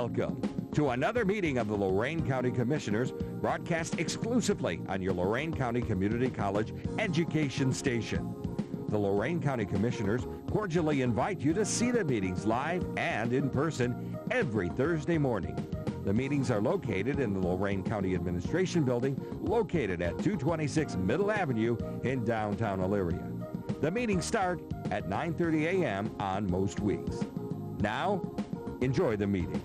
Welcome to another meeting of the Lorain County Commissioners, broadcast exclusively on your Lorain County Community College education station. The Lorain County Commissioners cordially invite you to see the meetings live and in person every Thursday morning. The meetings are located in the Lorain County Administration Building, located at 226 Middle Avenue in downtown Elyria. The meetings start at 9:30 a.m. on most weeks. Now, enjoy the meeting.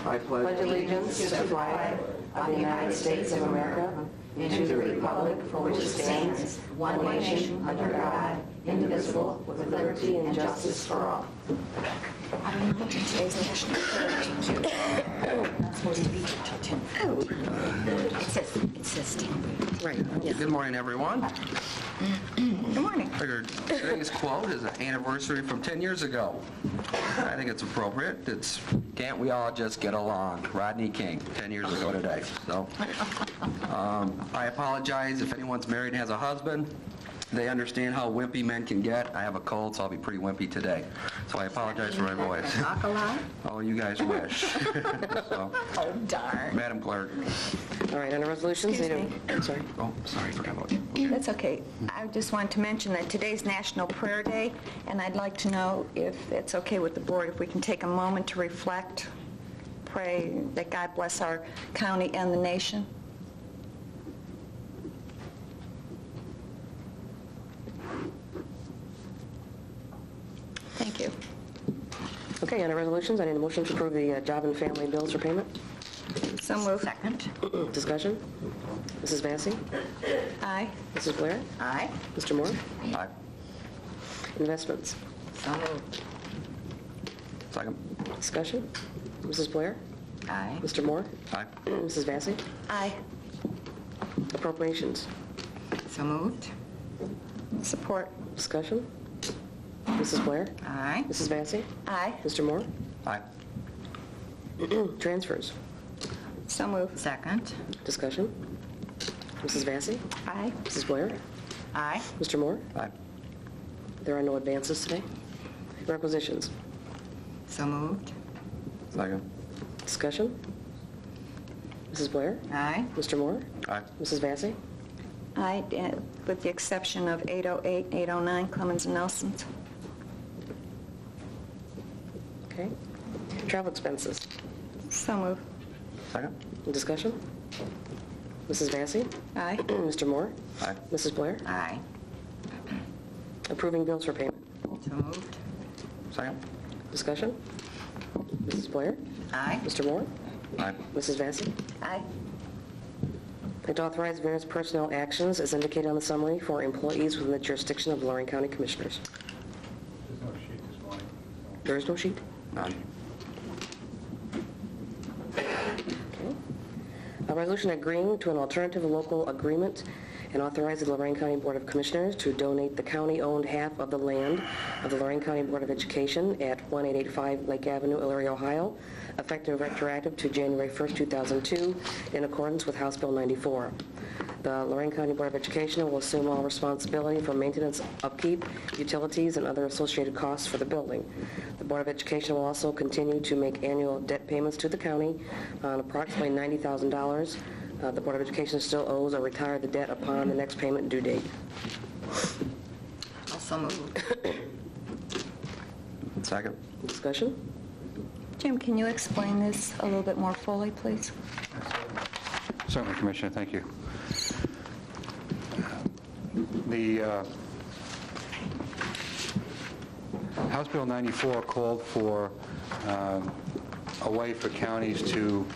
I pledge allegiance to the flag of the United States of America and to the republic for which it stands, one nation, under God, indivisible, with liberty and justice for all. I don't know. Today's National Prayer Day. It's supposed to be till 10. Oh. It says 10. Right. Yeah. Good morning, everyone. Good morning. I figured today's quote is an anniversary from 10 years ago. I think it's appropriate. It's, can't we all just get along? Rodney King, 10 years ago today. So, I apologize if anyone's married and has a husband. They understand how wimpy men can get. I have a cold, so I'll be pretty wimpy today. So I apologize for my voice. Talk a lot? Oh, you guys wish. So, Oh, darn. Madam Clerk. All right, under resolutions, Excuse me. sorry. Oh, sorry, I forgot about you. That's okay. I just wanted to mention that today's National Prayer Day, and I'd like to know if it's okay with the board if we can take a moment to reflect, pray that God bless our county and the nation. Thank you. Okay, under resolutions, I need a motion to approve the job and family bills for payment. So moved. Second. Discussion? Mrs. Vacy? Aye. Mrs. Blair? Aye. Mr. Moore? Aye. Investments? So moved. Second. Discussion? Mrs. Blair? Aye. Mr. Moore? Aye. Mrs. Vacy? Aye. Appropriations? So moved. Support. Discussion? Mrs. Blair? Aye. Mrs. Vacy? Aye. Mr. Moore? Aye. Transfers? So moved. Second. Discussion? Mrs. Vacy? Aye. Mrs. Blair? Aye. Mr. Moore? Aye. There are no advances today. Requisitions? So moved. Second. Discussion? Mrs. Blair? Aye. Mr. Moore? Aye. Mrs. Vacy? Aye, with the exception of 808, 809, Clemens and Nelson's. Okay. Travel expenses? So moved. Second. Discussion? Mrs. Vacy? Aye. Mr. Moore? Aye. Mrs. Blair? Aye. Approving bills for payment. So moved. Second. Discussion? Mrs. Blair? Aye. Mr. Moore? Aye. Mrs. Vacy? Aye. And to authorize various personnel actions as indicated on the summary for employees within the jurisdiction of the Lorain County Commissioners. There's no sheet this morning. There is no sheet? None. Okay. A resolution agreeing to an alternative local agreement and authorizing the Lorain County Board of Commissioners to donate the county-owned half of the land of the Lorain County Board of Education at 1885 Lake Avenue, Elyria, Ohio, effective retroactive to January 1st, 2002, in accordance with House Bill 94. The Lorain County Board of Education will assume all responsibility for maintenance, upkeep, utilities, and other associated costs for the building. The Board of Education will also continue to make annual debt payments to the county on approximately $90,000. The Board of Education still owes or retire the debt upon the next payment due date. Also moved. Second. Discussion? Jim, can you explain this a little bit more fully, please? Certainly, Commissioner, thank you. The House Bill 94 called for a way for counties to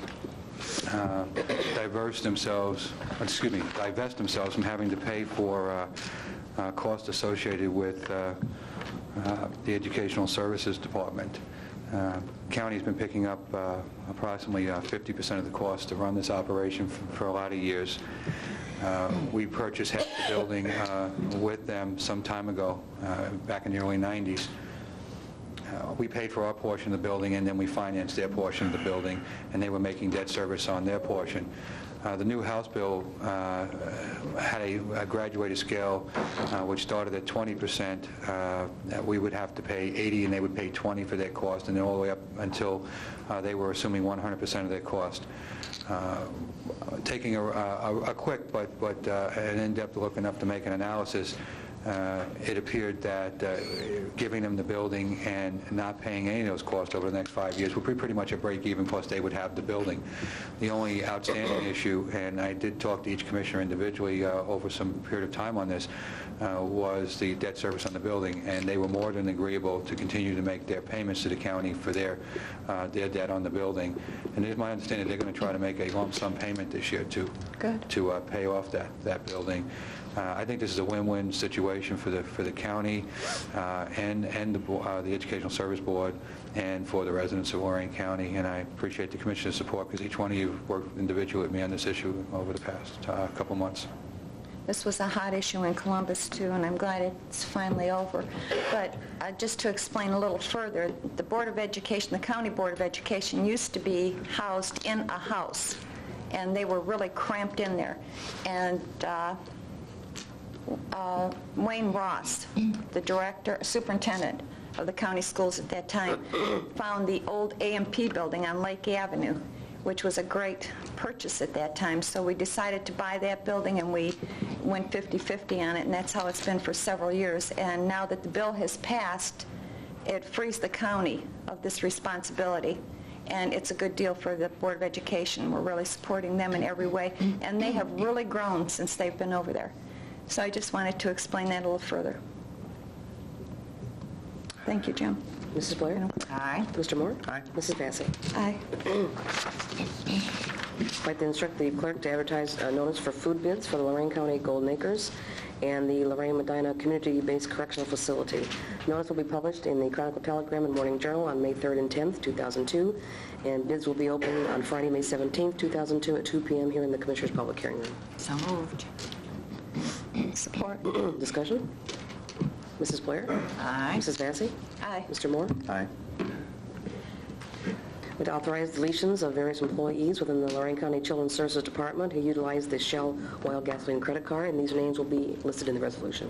divest themselves from having to pay for costs associated with the Educational Services Department. County's been picking up approximately 50% of the cost to run this operation for a lot of years. We purchased half the building with them some time ago, back in the early 90s. We paid for our portion of the building, and then we financed their portion of the building, and they were making debt service on their portion. The new House bill had a graduated scale which started at 20%. That we would have to pay 80 and they would pay 20 for their cost, and then all the way up until they were assuming 100% of their cost. Taking a quick but an in-depth look enough to make an analysis, it appeared that giving them the building and not paying any of those costs over the next 5 years would be pretty much a break-even, plus they would have the building. The only outstanding issue, and I did talk to each commissioner individually over some period of time on this, was the debt service on the building, and they were more than agreeable to continue to make their payments to the county for their debt on the building. And it is my understanding they're going to try to make a lump sum payment this year to pay off that building. I think this is a win-win situation for the county and the Educational Service Board and for the residents of Lorain County, and I appreciate the Commissioner's support because each one of you worked individually with me on this issue over the past couple months. This was a hot issue in Columbus, too, and I'm glad it's finally over. But just to explain a little further, the Board of Education, the County Board of Education, used to be housed in a house, and they were really cramped in there. And Wayne Ross, the superintendent of the county schools at that time, found the old A&P building on Lake Avenue, which was a great purchase at that time. So we decided to buy that building, and we went 50-50 on it, and that's how it's been for several years. And now that the bill has passed, it frees the county of this responsibility. And it's a good deal for the Board of Education. We're really supporting them in every way, and they have really grown since they've been over there. So I just wanted to explain that a little further. Thank you, Jim. Mrs. Blair? Aye. Mr. Moore? Aye. Mrs. Vacy? Aye. I'd like to instruct the clerk to advertise a notice for food bids for the Lorain County Golden Acres and the Lorain Medina Community-Based Correctional Facility. Notice will be published in the Chronicle Telegram and Morning Journal on May 3rd and 10th, 2002, and bids will be open on Friday, May 17th, 2002 at 2 p.m. here in the Commissioner's Public Hearing Room. So moved. Support. Discussion? Mrs. Blair? Aye. Mrs. Vacy? Aye. Mr. Moore? Aye. Would authorize deletions of various employees within the Lorain County Children's Services Department who utilize the Shell Oil Gasoline Credit Card, and these names will be listed in the resolution.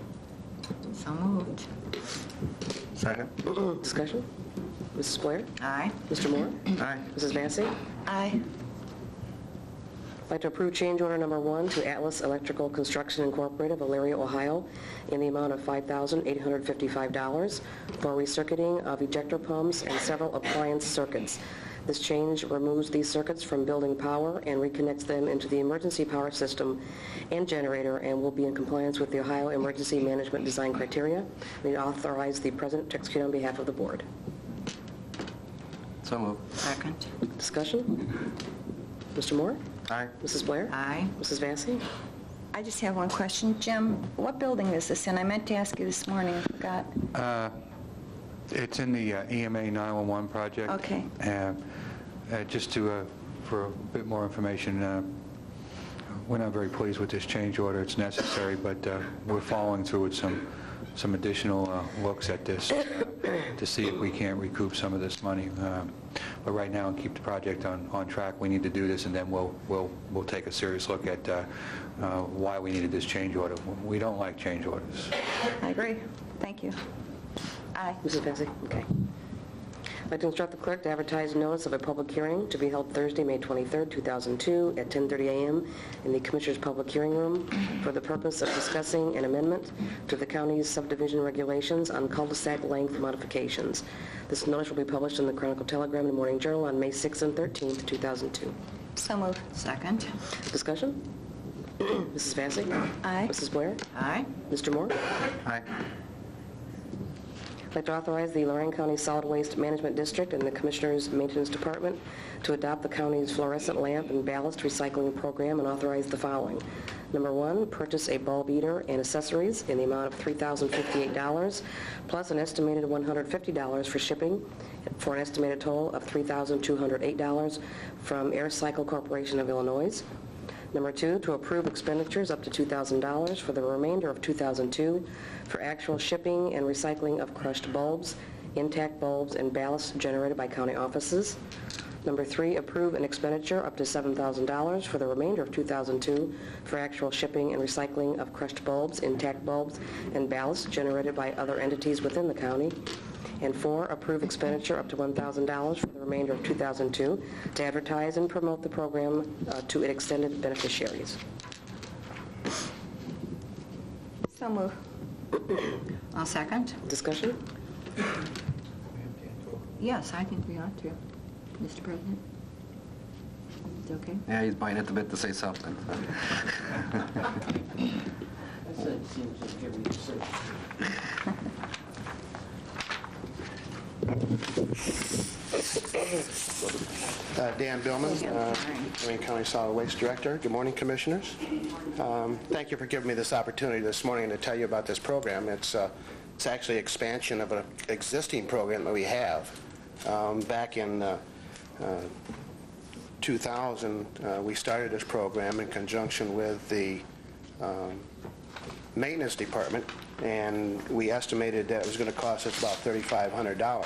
So moved. Second. Discussion? Mrs. Blair? Aye. Mr. Moore? Aye. Mrs. Vacy? Aye. I'd like to approve change order number 1 to Atlas Electrical Construction Incorporated of Elyria, Ohio, in the amount of $5,855 for recircuiting of ejector pumps and several appliance circuits. This change removes these circuits from building power and reconnects them into the emergency power system and generator, and will be in compliance with the Ohio Emergency Management Design Criteria. We authorize the President to execute on behalf of the Board. So moved. Second. Discussion? Mr. Moore? Aye. Mrs. Blair? Aye. Mrs. Vacy? I just have one question. Jim, what building is this in? I meant to ask you this morning. I forgot. It's in the EMA 911 project. Okay. Just for a bit more information, we're not very pleased with this change order. It's necessary, but we're following through with some additional looks at this to see if we can't recoup some of this money. But right now, and keep the project on track, we need to do this, and then we'll take a serious look at why we needed this change order. We don't like change orders. I agree. Thank you. Aye. Mrs. Vacy? Okay. I'd like to instruct the clerk to advertise notice of a public hearing to be held Thursday, May 23rd, 2002 at 10:30 a.m. in the Commissioner's Public Hearing Room for the purpose of discussing an amendment to the county's subdivision regulations on cul-de-sac length modifications. This notice will be published in the Chronicle Telegram and Morning Journal on May 6th and 13th, 2002. So moved. Second. Discussion? Mrs. Vacy? Aye. Mrs. Blair? Aye. Mr. Moore? Aye. I'd like to authorize the Lorain County Solid Waste Management District and the Commissioner's Maintenance Department to adopt the county's fluorescent lamp and ballast recycling program, and authorize the following. Number 1, purchase a bulb eater and accessories in the amount of $3,058, plus an estimated $150 for shipping, for an estimated total of $3,208 from Air Cycle Corporation of Illinois. Number 2, to approve expenditures up to $2,000 for the remainder of 2002 for actual shipping and recycling of crushed bulbs, intact bulbs, and ballast generated by county offices. Number 3, approve an expenditure up to $7,000 for the remainder of 2002 for actual shipping and recycling of crushed bulbs, intact bulbs, and ballast generated by other entities within the county. And 4, approve expenditure up to $1,000 for the remainder of 2002 to advertise and promote the program to its extended beneficiaries. So move. I'll second. Discussion? Yes, I think we ought to, Mr. President. It's okay? Yeah, he's biting at the bit to say something. Dan Billman, Lorain County Solid Waste Director. Good morning, Commissioners. Thank you for giving me this opportunity this morning to tell you about this program. It's actually expansion of an existing program that we have. Back in 2000, we started this program in conjunction with the maintenance department, and we estimated that it was going to cost us about $3,500.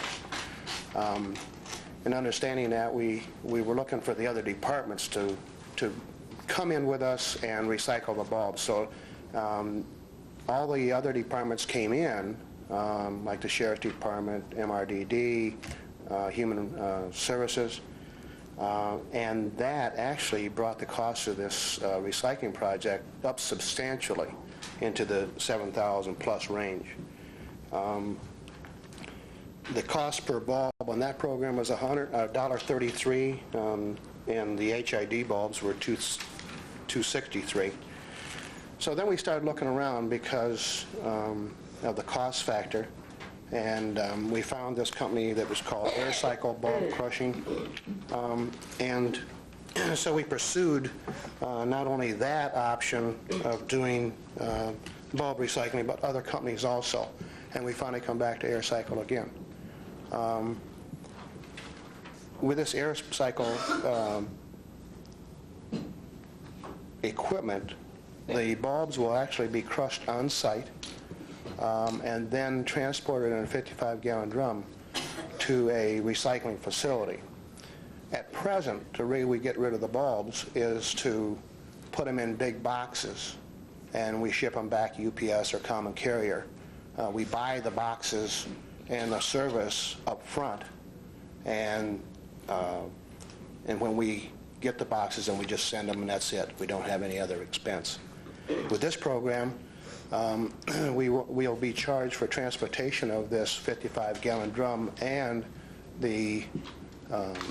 And understanding that, we were looking for the other departments to come in with us and recycle the bulbs. So all the other departments came in, like the Sheriff's Department, MRDD, Human Services, and that actually brought the cost of this recycling project up substantially into the $7,000 plus range. The cost per bulb on that program was $1.33, and the HID bulbs were $2.63. So then we started looking around because of the cost factor, and we found this company that was called AirCycle Bulb Crushing, and so we pursued not only that option of doing bulb recycling, but other companies also, and we finally come back to AirCycle again. With this AirCycle equipment, the bulbs will actually be crushed on site and then transported in a 55-gallon drum to a recycling facility. At present, the way we get rid of the bulbs is to put them in big boxes, and we ship them back UPS or common carrier. We buy the boxes and the service up front, and when we get the boxes, and we just send them, and that's it. We don't have any other expense. With this program, we'll be charged for transportation of this 55-gallon drum and the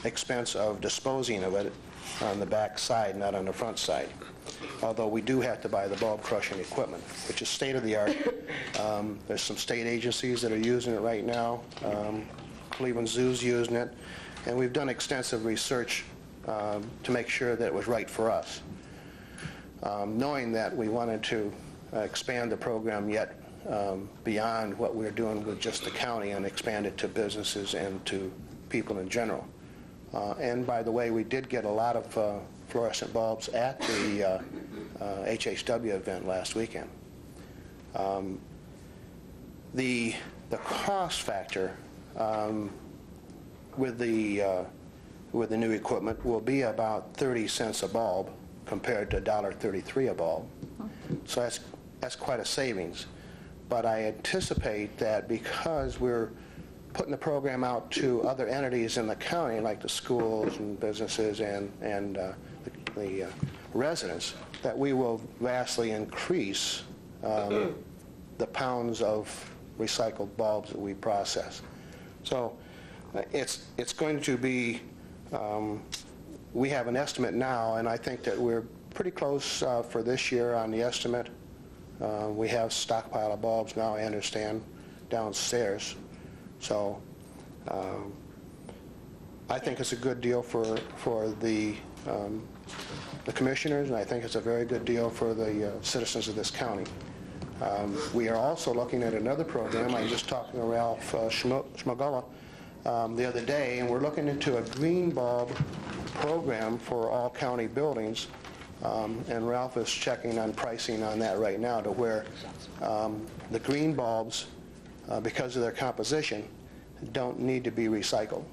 expense of disposing of it on the back side, not on the front side. Although we do have to buy the bulb crushing equipment, which is state-of-the-art. There's some state agencies that are using it right now. Cleveland Zoo's using it, and we've done extensive research to make sure that it was right for us. Knowing that we wanted to expand the program yet beyond what we're doing with just the county and expand it to businesses and to people in general. And by the way, we did get a lot of fluorescent bulbs at the HHW event last weekend. The cost factor with the new equipment will be about 30 cents a bulb compared to $1.33 a bulb. So that's quite a savings. But I anticipate that because we're putting the program out to other entities in the county, like the schools and businesses and the residents, that we will vastly increase the pounds of recycled bulbs that we process. So it's going to be, we have an estimate now, and I think that we're pretty close for this year on the estimate. We have a stockpile of bulbs now, I understand, downstairs. So I think it's a good deal for the commissioners, and I think it's a very good deal for the citizens of this county. We are also looking at another program. I was just talking to Ralph Schmugula the other day, and we're looking into a green bulb program for all county buildings, and Ralph is checking on pricing on that right now, to where the green bulbs, because of their composition, don't need to be recycled.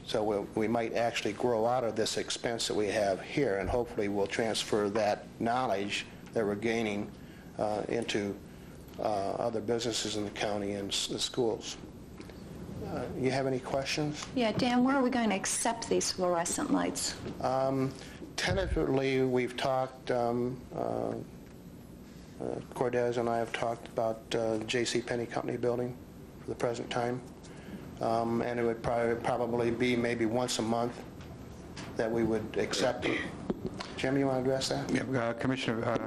So we might actually grow out of this expense that we have here, and hopefully we'll transfer that knowledge that we're gaining into other businesses in the county and the schools. You have any questions? Yeah, Dan, where are we going to accept these fluorescent lights? Tentatively, we've talked, Cordez and I have talked about J.C. Penney Company building for the present time. And it would probably be maybe once a month that we would accept it. Jim, you want to address that? Yeah, Commissioner,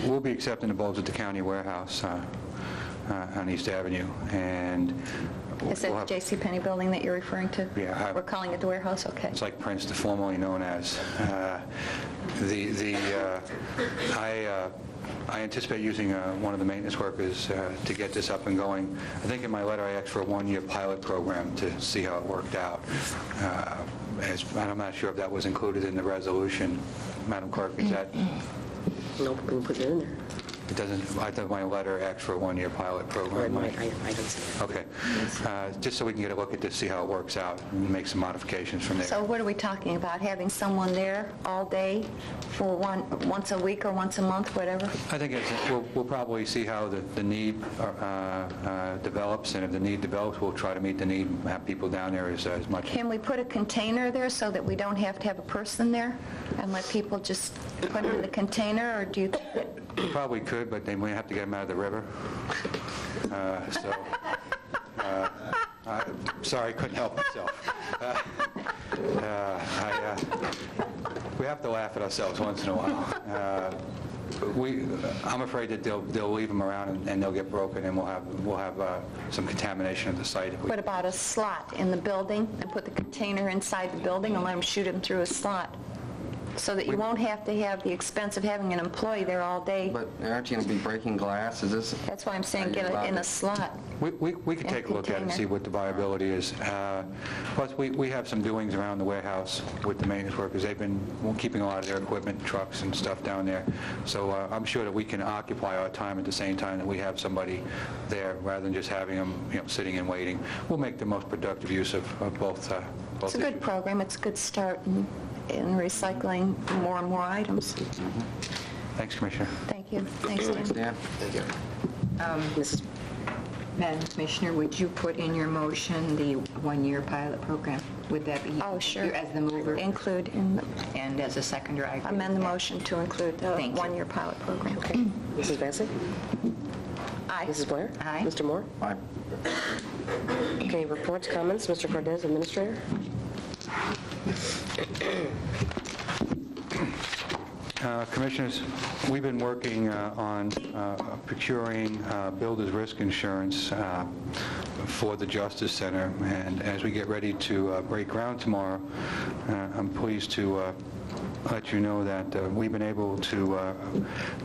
we'll be accepting the bulbs at the county warehouse on East Avenue, and Is it the J.C. Penney building that you're referring to? Yeah. We're calling it the warehouse? Okay. It's like Princeton, formerly known as. I anticipate using one of the maintenance workers to get this up and going. I think in my letter I asked for a one-year pilot program to see how it worked out. I'm not sure if that was included in the resolution. Madam Clerk, is that? Nope, we put it in there. It doesn't, I thought my letter asked for a one-year pilot program. I didn't see it. Okay. Just so we can get a look at this, see how it works out, and make some modifications from there. So what are we talking about? Having someone there all day for once a week or once a month, whatever? I think we'll probably see how the need develops, and if the need develops, we'll try to meet the need and have people down there as much. Can we put a container there so that we don't have to have a person there and let people just put it in the container, or do you think that... We probably could, but then we have to get them out of the river. Sorry, I couldn't help myself. We have to laugh at ourselves once in a while. I'm afraid that they'll leave them around and they'll get broken, and we'll have some contamination at the site. What about a slot in the building and put the container inside the building and let them shoot them through a slot? So that you won't have to have the expense of having an employee there all day. But aren't you going to be breaking glass? Is this? That's why I'm saying get it in a slot. We could take a look at it and see what the viability is. Plus, we have some doings around the warehouse with the maintenance workers. They've been keeping a lot of their equipment, trucks and stuff down there. So I'm sure that we can occupy our time at the same time that we have somebody there, rather than just having them, sitting and waiting. We'll make the most productive use of both. It's a good program. It's a good start in recycling more and more items. Thanks, Commissioner. Thank you. Thanks, Dan. Thanks, Dan. Thank you. Mrs. Madam Commissioner, would you put in your motion the one-year pilot program? Would that be? Oh, sure. As the mover? Include in And as a seconder, I agree. amend the motion to include the Thank you. one-year pilot program. Okay. Mrs. Vacy? Aye. Mrs. Blair? Aye. Mr. Moore? Aye. Okay, reports, comments, Mr. Cordez, Administrator? Commissioners, we've been working on procuring builder's risk insurance for the Justice Center, and as we get ready to break ground tomorrow, I'm pleased to let you know that we've been able to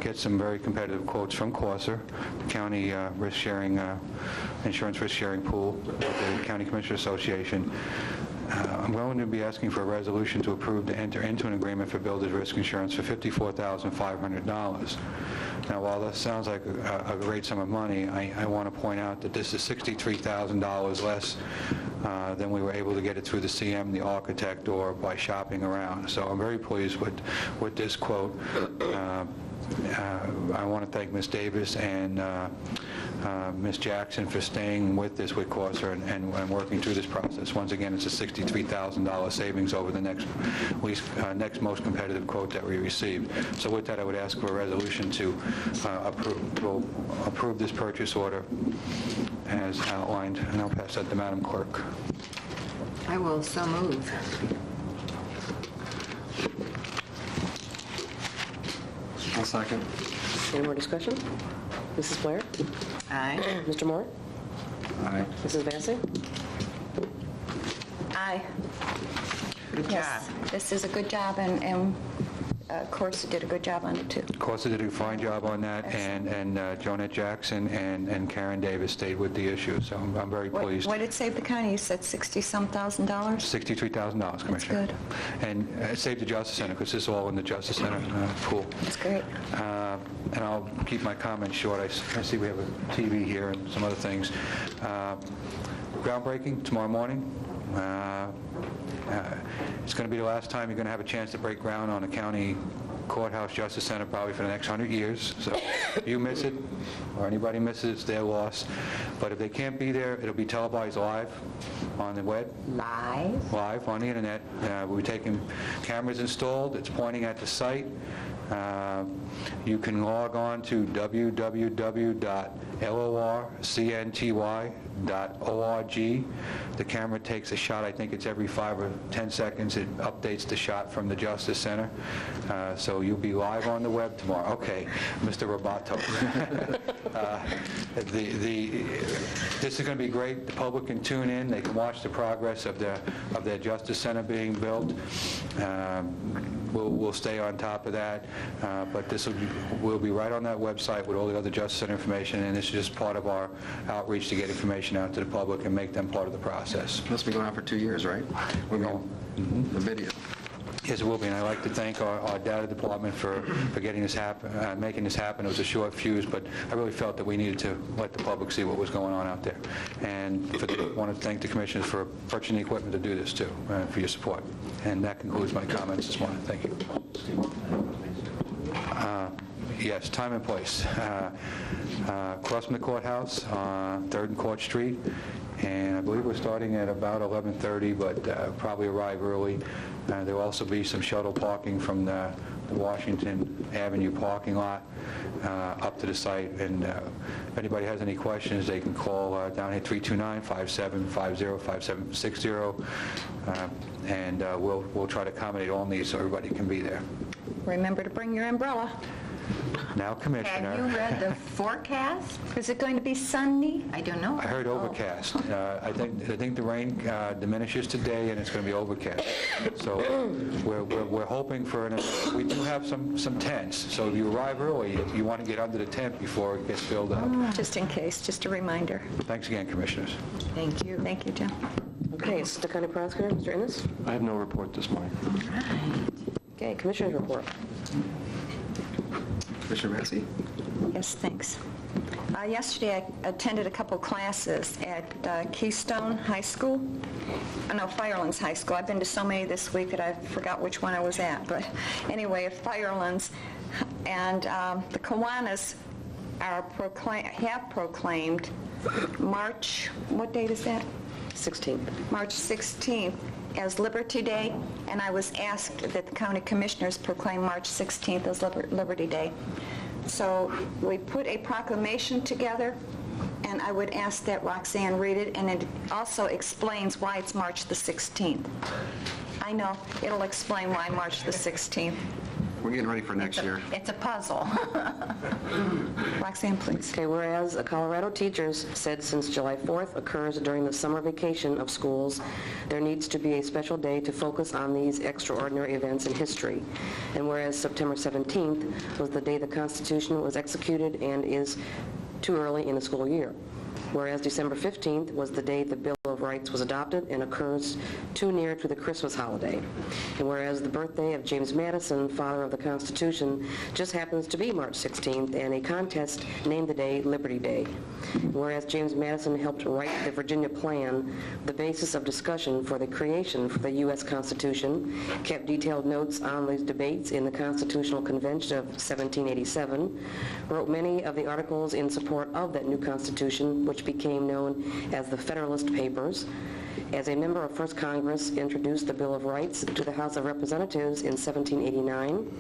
get some very competitive quotes from Corsair, the county risk-sharing, insurance risk-sharing pool with the County Commissioners Association. I'm going to be asking for a resolution to approve to enter into an agreement for builder's risk insurance for $54,500. Now, while that sounds like a great sum of money, I want to point out that this is $63,000 less than we were able to get it through the CM, the architect, or by shopping around. So I'm very pleased with this quote. I want to thank Ms. Davis and Ms. Jackson for staying with this with Corsair and working through this process. Once again, it's a $63,000 savings over the next most competitive quote that we received. So with that, I would ask for a resolution to approve this purchase order as outlined, and I'll pass that to Madam Clerk. I will so move. I'll second. Any more discussion? Mrs. Blair? Aye. Mr. Moore? Aye. Mrs. Vacy? Aye. Good job. Yes, this is a good job, and Corsa did a good job on it, too. Corsa did a fine job on that, and Jonette Jackson and Karen Davis stayed with the issue, so I'm very pleased. What did it save the county? You said $60-some thousand? $63,000, Commissioner. good. And it saved the Justice Center, because this is all in the Justice Center pool. That's great. And I'll keep my comments short. I see we have a TV here and some other things. Groundbreaking tomorrow morning. It's going to be the last time you're going to have a chance to break ground on a county courthouse justice center probably for the next 100 years. So if you miss it, or anybody misses it, it's their loss. But if they can't be there, it'll be televised live on the web. Live on the internet. We'll be taking cameras installed. It's pointing at the site. You can log on to www.lorcnty.org. The camera takes a shot, I think it's every 5 or 10 seconds. It updates the shot from the Justice Center. So you'll be live on the web tomorrow. Okay, Mr. Roboto. This is going to be great. The public can tune in. They can watch the progress of their Justice Center being built. We'll stay on top of that, but we'll be right on that website with all the other Justice Center information, and this is just part of our outreach to get information out to the public and make them part of the process. Must be going on for 2 years, right? We're going. The video. Yes, it will be, and I'd like to thank our data department for getting this happen, making this happen. It was a short fuse, but I really felt that we needed to let the public see what was going on out there. And I want to thank the commissioners for purchasing the equipment to do this, too, for your support. And that concludes my comments this morning. Thank you. Yes, time and place. Across from the courthouse, 3rd and Court Street, and I believe we're starting at about 11:30, but probably arrive early. There will also be some shuttle parking from the Washington Avenue parking lot up to the site, and if anybody has any questions, they can call down here 329-5750-5760, and we'll try to accommodate all needs so everybody can be there. Remember to bring your umbrella. Now, Commissioner. Have you read the forecast? Is it going to be sunny? I don't know. I heard overcast. I think the rain diminishes today, and it's going to be overcast. So we're hoping for we do have some tents. So if you arrive early, you want to get under the tent before it gets filled up. Just in case, just a reminder. Thanks again, Commissioners. Thank you. Thank you, Jim. Okay, Assistant County Prosecutor, Mr. Ennis. I have no report this morning. Okay, Commissioner's report. Commissioner Massey? Yes, thanks. Yesterday, I attended a couple classes at Keystone High School. No, Firelands High School. I've been to so many this week that I forgot which one I was at. But anyway, at Firelands. And the Kiwanis have proclaimed March, what date is that? 16th. March 16th as Liberty Day, and I was asked that the county commissioners proclaim March 16th as Liberty Day. So we put a proclamation together, and I would ask that Roxanne read it, and it also explains why it's March the 16th. I know, it'll explain why March the 16th. We're getting ready for next year. It's a puzzle. Roxanne, please. Okay, whereas Colorado teachers said since July 4th occurs during the summer vacation of schools, there needs to be a special day to focus on these extraordinary events in history. And whereas September 17th was the day the Constitution was executed and is too early in the school year. Whereas December 15th was the day the Bill of Rights was adopted and occurs too near to the Christmas holiday. And whereas the birthday of James Madison, father of the Constitution, just happens to be March 16th, and a contest named the day Liberty Day. And whereas James Madison helped write the Virginia Plan, the basis of discussion for the creation for the U.S. Constitution, kept detailed notes on these debates in the Constitutional Convention of 1787, wrote many of the articles in support of that new Constitution, which became known as the Federalist Papers. As a member of First Congress, introduced the Bill of Rights to the House of Representatives in 1789,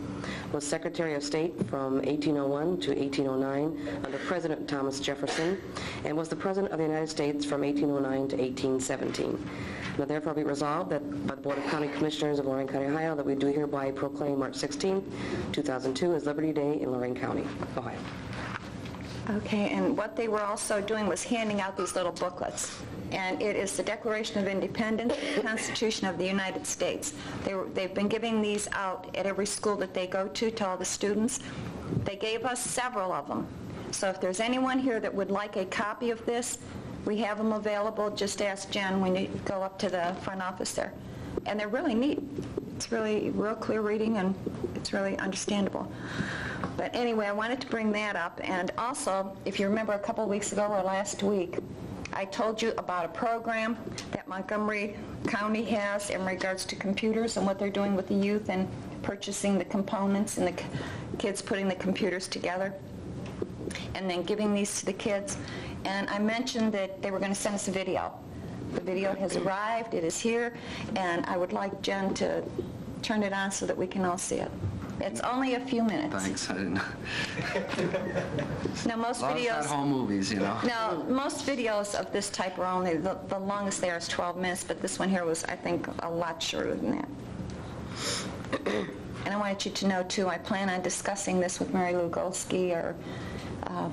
was Secretary of State from 1801 to 1809 under President Thomas Jefferson, and was the President of the United States from 1809 to 1817. Now therefore be resolved that by the Board of County Commissioners of Lorain County, Ohio, that we do hereby proclaim March 16, 2002 as Liberty Day in Lorain County, Ohio. Okay, and what they were also doing was handing out these little booklets. And it is the Declaration of Independence, the Constitution of the United States. They've been giving these out at every school that they go to all the students. They gave us several of them. So if there's anyone here that would like a copy of this, we have them available. Just ask Jen when you go up to the front office there. And they're really neat. It's really real clear reading, and it's really understandable. But anyway, I wanted to bring that up. And also, if you remember a couple of weeks ago or last week, I told you about a program that Montgomery County has in regards to computers and what they're doing with the youth and purchasing the components and the kids putting the computers together and then giving these to the kids. And I mentioned that they were going to send us a video. The video has arrived, it is here, and I would like Jen to turn it on so that we can all see it. It's only a few minutes. Thanks, I didn't know. Now, most A lot of videos... at-home movies, you know. Now, most videos of this type are only, the longest there is 12 minutes, but this one here was, I think, a lot shorter than that. And I wanted you to know, too, I plan on discussing this with Mary Lou Golsky or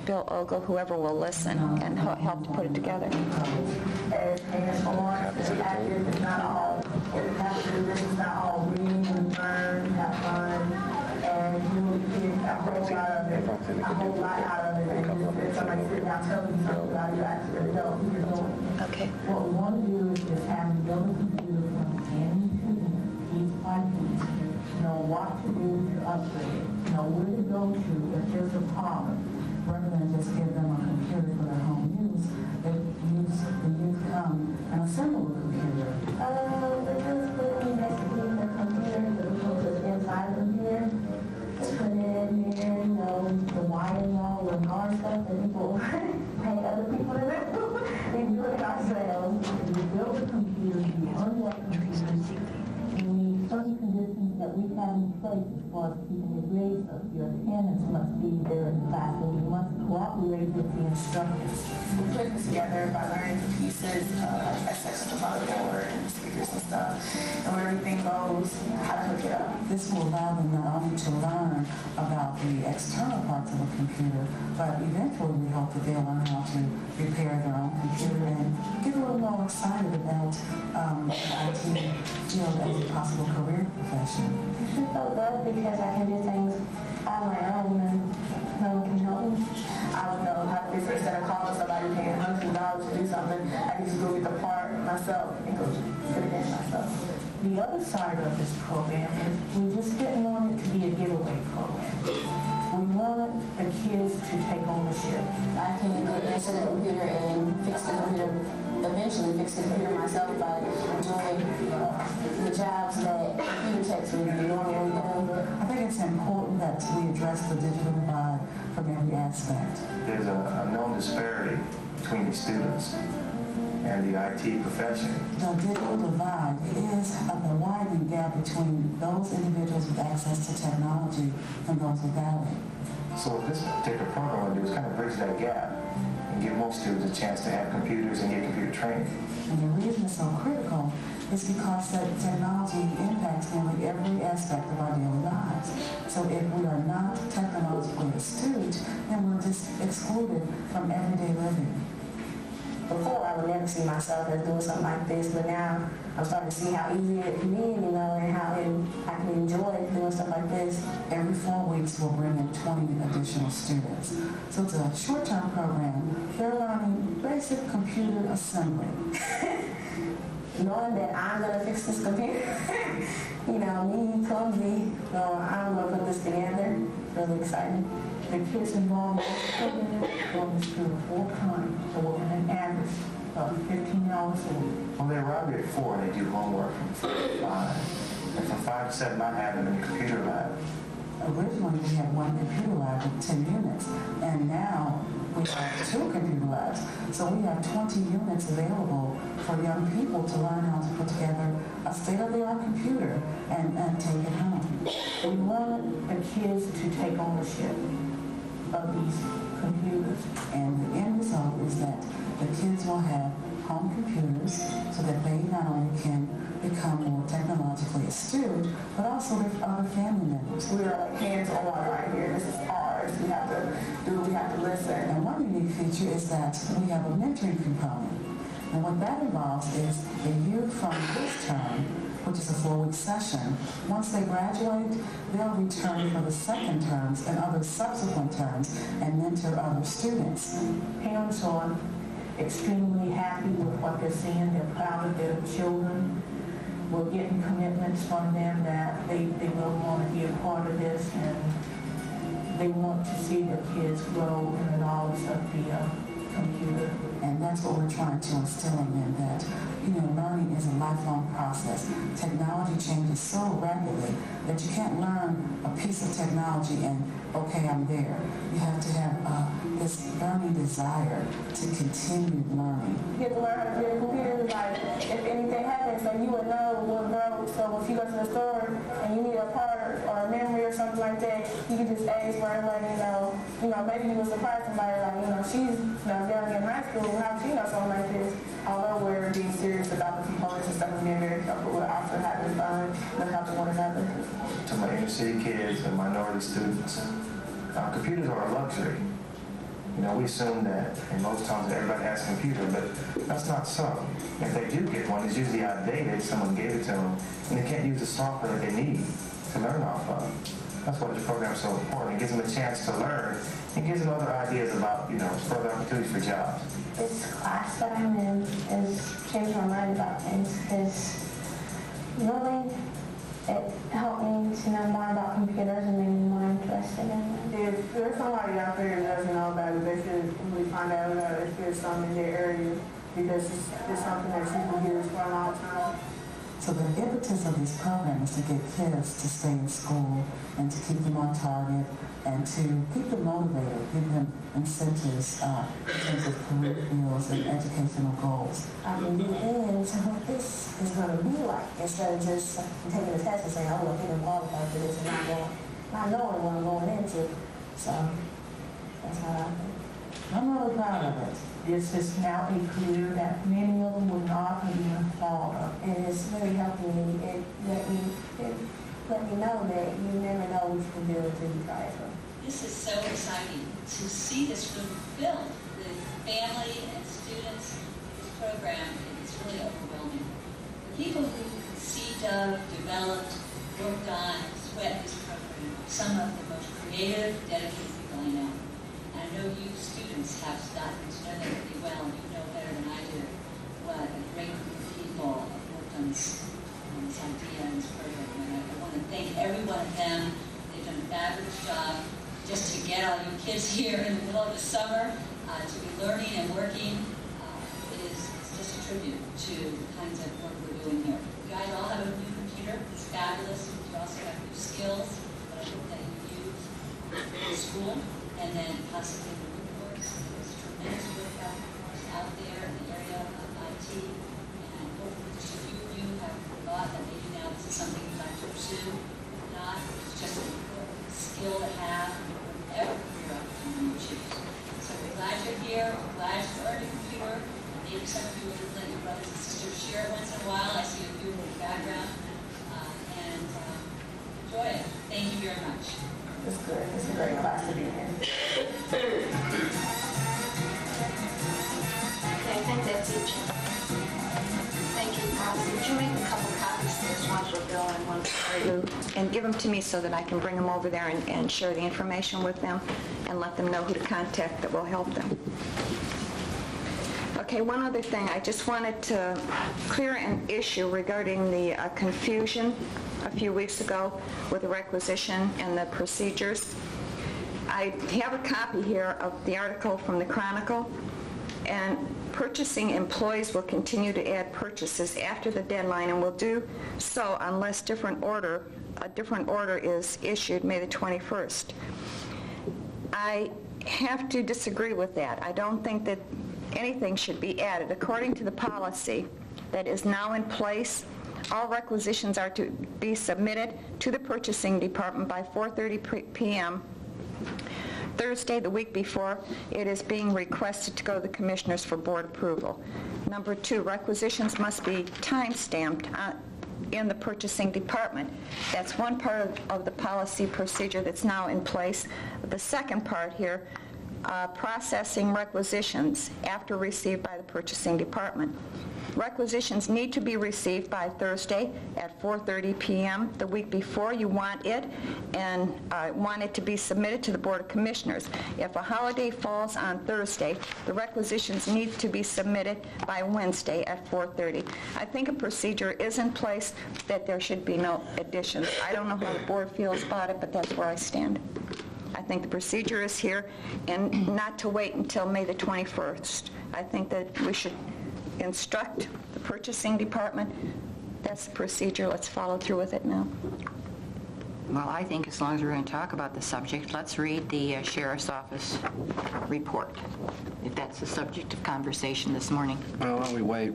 Bill Ogle, whoever will listen, and help to put it together. As parents are, it's active, it's not all, it's not all read and learn, have fun, and you know, the kids, a whole lot of it, a whole lot out of it, and just if somebody sit down telling you something about it, you actually know what you're doing. Okay. What we want to do is just have them build a computer from beginning to end, piece by piece, know what to do to upgrade it, know where to go to if there's a problem. Rather than just give them a computer for their home use, the youth come and assemble a computer. They just put it next to the computer, the computers inside the computer. They put it in here, you know, the wiring, all the hard stuff that people pay other people to do. We do it ourselves. We build a computer, we run that computer. We need certain conditions that we have in place as far as keeping your grades up. Your attendance must be there in class, and you must cooperate with the instructors. We put this together by learning the pieces, like sections of motherboard and speakers and stuff, and where everything goes, how to hook it up. This will allow them not only to learn about the external parts of a computer, but eventually we hope that they'll learn how to repair their own computer and get a little more excited about the IT field as a possible career profession. It's so good because I can do things on my own and no one can help me. I don't know how to fix it. Instead of calling somebody paying hundreds of dollars to do something, I can just go get the part myself and go put it in myself. The other side of this program is we just didn't want it to be a giveaway program. We wanted the kids to take ownership. I can get into the computer and fix the computer, eventually fix the computer myself by doing the jobs that computer techs would normally do. I think it's important that we address the digital divide from every aspect. There's a known disparity between the students and the IT profession. The digital divide is a widening gap between those individuals with access to technology and those without it. So what this particular program will do is kind of bridge that gap and give most students a chance to have computers and get computer training. And the reason it's so critical is because that technology impacts nearly every aspect of our daily lives. So if we are not technologically astute, then we're just excluded from everyday living. Before, I would never see myself as doing something like this, but now I'm starting to see how easy it can be, you know, and how I can enjoy doing stuff like this. Every 4 weeks, we'll bring in 20 additional students. So it's a short-term program. They're learning basic computer assembly. Knowing that I'm going to fix this computer, you know, me, clumsy, so I'm going to put this together. Really exciting. The kids involved in this program go to school full time, so we're on an average of 15 hours a week. Well, they arrive here at 4 and they do homework from 4 to 5. And from 5 to 7, I have them in the computer lab. Originally, we had one computer lab with 10 units, and now we have 2 computer labs. So we have 20 units available for young people to learn how to put together a state-of-the-art computer and take it home. We wanted the kids to take ownership of these computers, and the end result is that the kids will have home computers so that they not only can become more technologically astute, but also their other family members. We are like hands-on right here. This is hard. first. We have to do, we have to listen. And one unique feature is that we have a mentoring component. And what that involves is the youth from this term, which is a 4-week session, once they graduate, they'll return for the second terms and other subsequent terms and mentor other students. Parents are extremely happy with what they're seeing. They're proud of their children. We're getting commitments from them that they really want to be a part of this, and they want to see their kids grow in the knowledge of the computer. And that's what we're trying to instill in them, that, learning is a lifelong process. Technology changes so rapidly that you can't learn a piece of technology and, okay, I'm there. You have to have this burning desire to continue learning. You get to learn how to build computers, like, if anything happens, so you would know what broke. So if you go to the store and you need a part or a memory or something like that, you can just ask for it, like, maybe you would surprise somebody, like, she's young in high school, how does she know something like this? Although we're being serious about the components and stuff, and being very careful, we're also having fun and helping one another. To my inner city kids and minority students, computers are a luxury. We assume that in most towns everybody has a computer, but that's not so. If they do get one, it's usually outdated, someone gave it to them, and they can't use the software that they need to learn off of. That's why this program is so important. It gives them a chance to learn. It gives them other ideas about, further opportunities for jobs. This class that I'm in has changed my mind about things, because really it helped me to know more about computers and made me more interested in them. If there's somebody out there that doesn't know about it, they should really find out about it if there's some in their area, because it's something that you can use for a long time. So the impetus of this program is to get kids to stay in school and to keep them on target and to keep them motivated, give them incentives in terms of career fields and educational goals. I can get into what this is going to be like, instead of just taking the test and saying, oh, I think I'm qualified for this, and not knowing what I'm going into. So that's how I think. I'm really proud of it. This is now clear that many of them will not be thought of. And it's really helping me. It let me know that you never know what you can do until you try it. This is so exciting to see this room filled with family and students. This program is really overwhelming. The people who conceived of, developed, worked on, sweat this program are some of the most creative, dedicated people I know. And I know you students have gotten to know them pretty well, and you know better than I do what a great group of people have worked on this idea and this program. And I want to thank every one of them. They've done a fabulous job just to get all you kids here in the middle of the summer to be learning and working. It's just a tribute to the kinds of work we're doing here. You guys all have a new computer. It's fabulous. You also have new skills that I hope that you use in school. And then possibly the reports. There's tremendous work out there in the area of IT. And hopefully just a few of you have thought that maybe now this is something you'd like to pursue. If not, it's just an important skill to have whatever career opportunity you choose. So we're glad you're here. We're glad you learned a computer. Maybe some of you would let your brothers and sisters share it once in a while. I see a few in the background. And enjoy it. Thank you very much. It's good. It's a great class to be in. Okay, I think that's it. Thank you. Would you make a couple copies? There's one for Bill and one for you. And give them to me so that I can bring them over there and share the information with them and let them know who to contact that will help them. Okay, one other thing. I just wanted to clear an issue regarding the confusion a few weeks ago with the requisition and the procedures. I have a copy here of the article from the Chronicle, and purchasing employees will continue to add purchases after the deadline and will do so unless a different order is issued May the 21st. I have to disagree with that. I don't think that anything should be added. According to the policy that is now in place, all requisitions are to be submitted to the purchasing department by 4:30 p.m. Thursday, the week before it is being requested to go to the commissioners for board approval. Number 2, requisitions must be time-stamped in the purchasing department. That's one part of the policy procedure that's now in place. The second part here, processing requisitions after received by the purchasing department. Requisitions need to be received by Thursday at 4:30 p.m. the week before you want it, and want it to be submitted to the Board of Commissioners. If a holiday falls on Thursday, the requisitions need to be submitted by Wednesday at 4:30. I think a procedure is in place that there should be no additions. I don't know how the board feels about it, but that's where I stand. I think the procedure is here, and not to wait until May the 21st. I think that we should instruct the purchasing department. That's the procedure. Let's follow through with it now. Well, I think as long as we're going to talk about the subject, let's read the Sheriff's Office report, if that's the subject of conversation this morning. Well, why don't we wait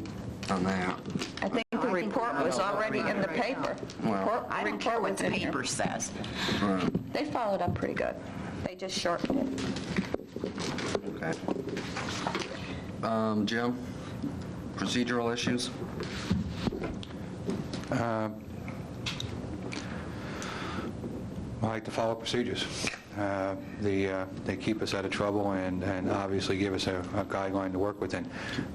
on that? I think the report was already in the paper. Well, I don't care what the paper says. They followed up pretty good. They just shortened it. Okay. Jim, procedural issues? I like to follow procedures. They keep us out of trouble and obviously give us a guideline to work within.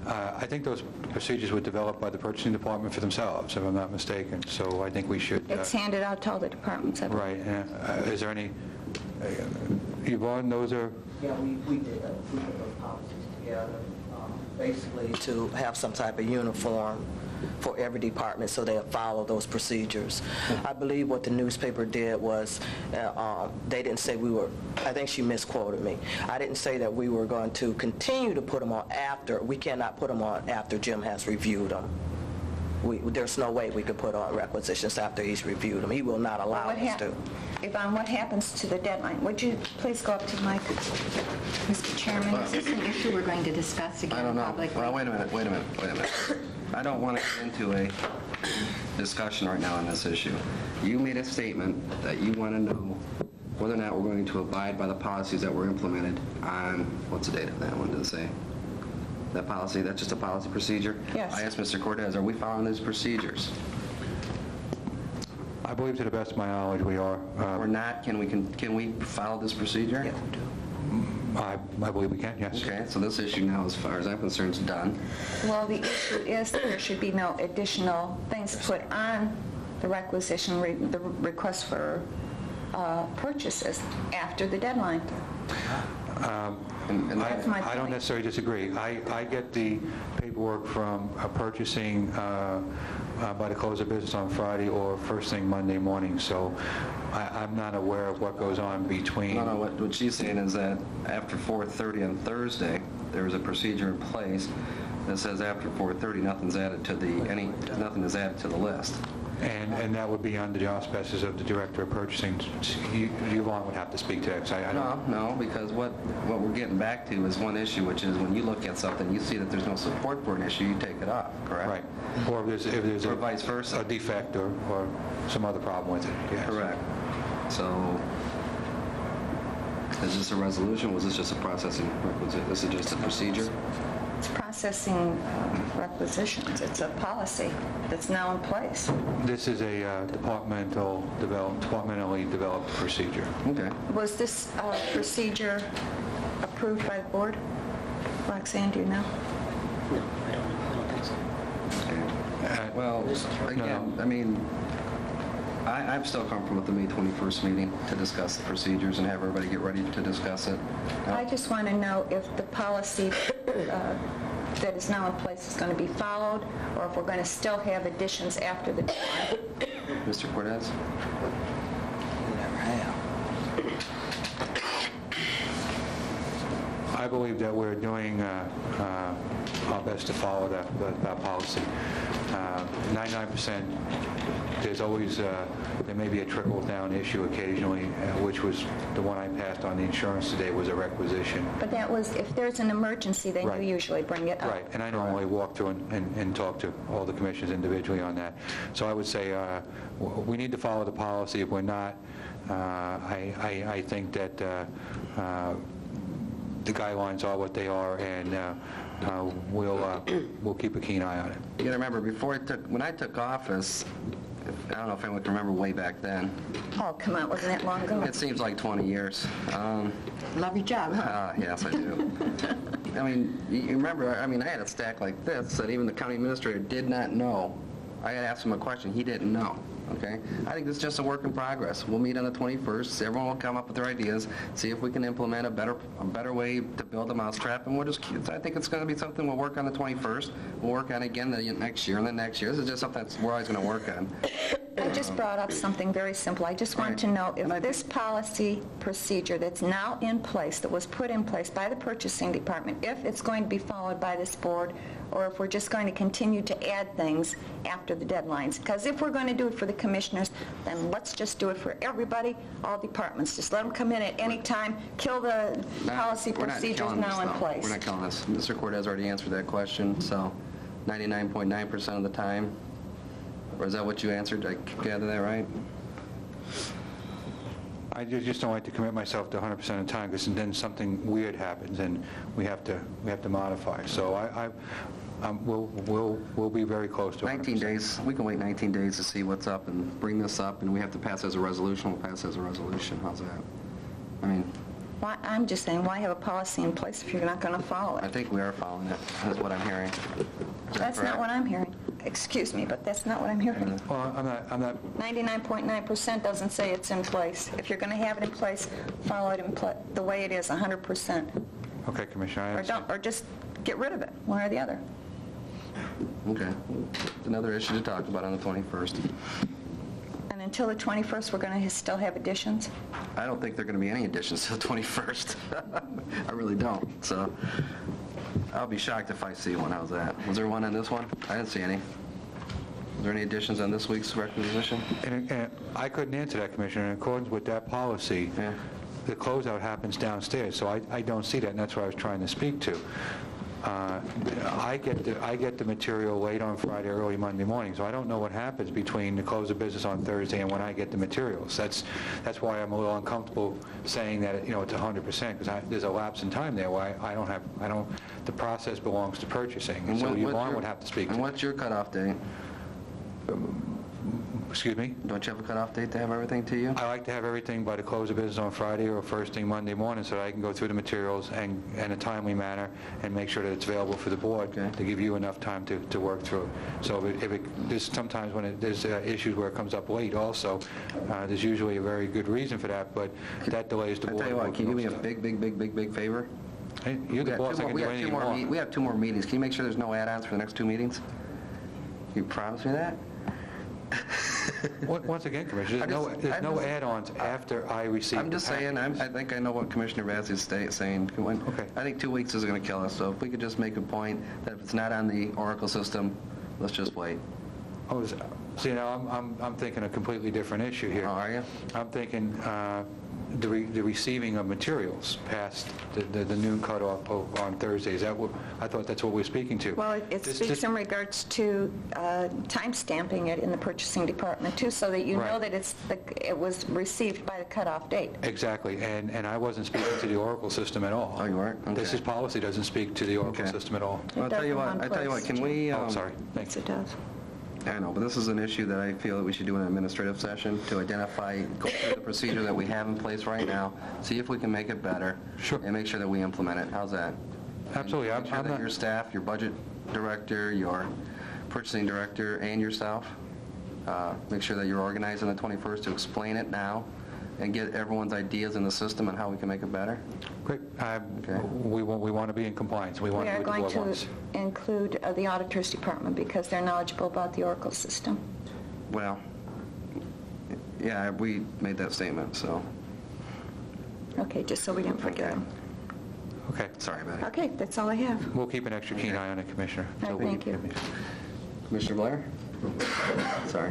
I think those procedures were developed by the purchasing department for themselves, if I'm not mistaken. So I think we should... It's handed out to all the departments. Right. Is there any... Yvonne, those are... Yeah, we did put those policies together, basically to have some type of uniform for every department so they'll follow those procedures. I believe what the newspaper did was, they didn't say we were, I think she misquoted me. I didn't say that we were going to continue to put them on after. We cannot put them on after Jim has reviewed them. There's no way we could put on requisitions after he's reviewed them. He will not allow us to. Yvonne, what happens to the deadline? Would you please go up to the mic? Mr. Chairman, is this an issue we're going to discuss again I don't know. publicly? Well, wait a minute. I don't want to get into a discussion right now on this issue. You made a statement that you want to know whether or not we're going to abide by the policies that were implemented on, what's the date of that one, does it say? That policy, that's just a policy procedure? Yes. I asked Mr. Cortez, are we following these procedures? I believe to the best of my knowledge we are. Or not? Can we follow this procedure? Yeah, we do. I believe we can, yes. Okay, so this issue now, as far as I'm concerned, is done. Well, the issue is that there should be no additional things put on the requisition, the request for purchases after the deadline. And That's my I don't point. necessarily disagree. I get the paperwork from purchasing by the close of business on Friday or first thing Monday morning, so I'm not aware of what goes on between... No, what she's saying is that after 4:30 on Thursday, there is a procedure in place that says after 4:30, nothing is added to the list. And that would be under the auspices of the Director of Purchasing. Yvonne would have to speak to that, 'cause I don't... No, because what we're getting back to is one issue, which is when you look at something, you see that there's no support for an issue, you take it off, correct? Right. Or if there's Or vice versa. a defect or some other problem with it, yes. Correct. So, is this a resolution? Was this just a processing requisite? This is just a procedure? It's processing requisitions. It's a policy that's now in place. This is a departmentally developed procedure. Okay. Was this procedure approved by the board? Roxanne, do you know? No, I don't think so. Well, again, I mean, I'm still comfortable with the May 21st meeting to discuss the procedures and have everybody get ready to discuss it. I just want to know if the policy that is now in place is going to be followed, or if we're going to still have additions after the deadline. Mr. Cortez? We never have. I believe that we're doing our best to follow that policy. 99%, there's always, there may be a trickle-down issue occasionally, which was the one I passed on the insurance today was a requisition. But that was, if there's an emergency, then Right. you usually bring it up. Right, and I normally walk through and talk to all the commissioners individually on that. So I would say we need to follow the policy. If we're not, I think that the guidelines are what they are, and we'll keep a keen eye on it. You got to remember, when I took office, I don't know if anyone can remember way back then. Oh, come on, wasn't that long ago? It seems like 20 years. Love your job, huh? Yes, I do. I mean, you remember, I had a stack like this that even the county administrator did not know. I had asked him a question, he didn't know, okay? I think this is just a work in progress. We'll meet on the 21st, everyone will come up with their ideas, see if we can implement a better way to build a mousetrap, and I think it's going to be something we'll work on the 21st, we'll work on again the next year and the next year. This is just something that we're always going to work on. I just brought up something very simple. I just want to know if this policy procedure that's now in place, that was put in place by the purchasing department, if it's going to be followed by this board, or if we're just going to continue to add things after the deadlines. Because if we're going to do it for the commissioners, then let's just do it for everybody, all departments. Just let them come in at any time, kill the policy procedures now in place. We're not killing this. Mr. Cortez already answered that question, so 99.9% of the time. Or is that what you answered? Did I gather that right? I just don't like to commit myself to 100% of the time, because then something weird happens and we have to modify. So we'll be very close to 100%. 19 days. We can wait 19 days to see what's up and bring this up, and we have to pass as a resolution. We'll pass as a resolution. How's that? I mean, I'm just saying, why have a policy in place if you're not going to follow it? I think we are following it. That's what I'm hearing. That's not what I'm hearing. Excuse me, but that's not what I'm hearing. Well, I'm not. 99.9% doesn't say it's in place. If you're going to have it in place, follow it the way it is, 100%. Okay, Commissioner, I understand. Or just get rid of it, one or the other. Okay. It's another issue to talk about on the 21st. And until the 21st, we're going to still have additions? I don't think there are going to be any additions to the 21st. I really don't. So I'll be shocked if I see one. How's that? Was there one on this one? I didn't see any. Was there any additions on this week's requisition? And I couldn't answer that, Commissioner. In accordance with that policy, the closeout happens downstairs, so I don't see that, and that's what I was trying to speak to. I get the material late on Friday, early Monday morning, so I don't know what happens between the close of business on Thursday and when I get the materials. That's why I'm a little uncomfortable saying that it's 100%, because there's a lapse in time there where the process belongs to purchasing, and so Yvonne would have to speak to. And what's your cutoff date? Excuse me? Don't you have a cutoff date to have everything to you? I like to have everything by the close of business on Friday or first thing Monday morning, so that I can go through the materials in a timely manner and make sure that it's available for the board to give you enough time to work through it. So there's sometimes when there's issues where it comes up late also, there's usually a very good reason for that, but that delays the board. I tell you what, can you do me a big favor? Hey, you're the boss, I can do anything you want. We have 2 more meetings. Can you make sure there's no add-ons for the next 2 meetings? Can you promise me that? Once again, Commissioner, there's no add-ons after I receive. I'm just saying, I think I know what Commissioner Vaz is saying. Okay. I think 2 weeks is going to kill us, so if we could just make a point that if it's not on the Oracle system, let's just wait. Oh, see, now I'm thinking a completely different issue here. Oh, are you? I'm thinking the receiving of materials past the noon cutoff on Thursday. Is that what, I thought that's what we're speaking to. Well, it speaks in regards to time stamping it in the purchasing department too, so that you know that it was received by the cutoff date. Exactly, and I wasn't speaking to the Oracle system at all. Oh, you weren't? Okay. This policy doesn't speak to the Oracle system at all. Well, I tell you what, can we... oh, sorry. Thanks. Yes, it does. I know, but this is an issue that I feel that we should do in an administrative session to identify, go through the procedure that we have in place right now, see if we can make it better, and make sure that we implement it. How's that? Absolutely. Make sure that your staff, your budget director, your purchasing director, and yourself, make sure that you're organized on the 21st to explain it now and get everyone's ideas in the system and how we can make it better. Great. We want to be in compliance. We want We to are do what the going board to wants. include the auditor's department because they're knowledgeable about the Oracle system. Well, yeah, we made that statement, so. Okay, just so we didn't forget them. Okay. Sorry about it. Okay, that's all I have. We'll keep an extra keen eye on it, Commissioner. All right, thank you. Commissioner Blair? Sorry.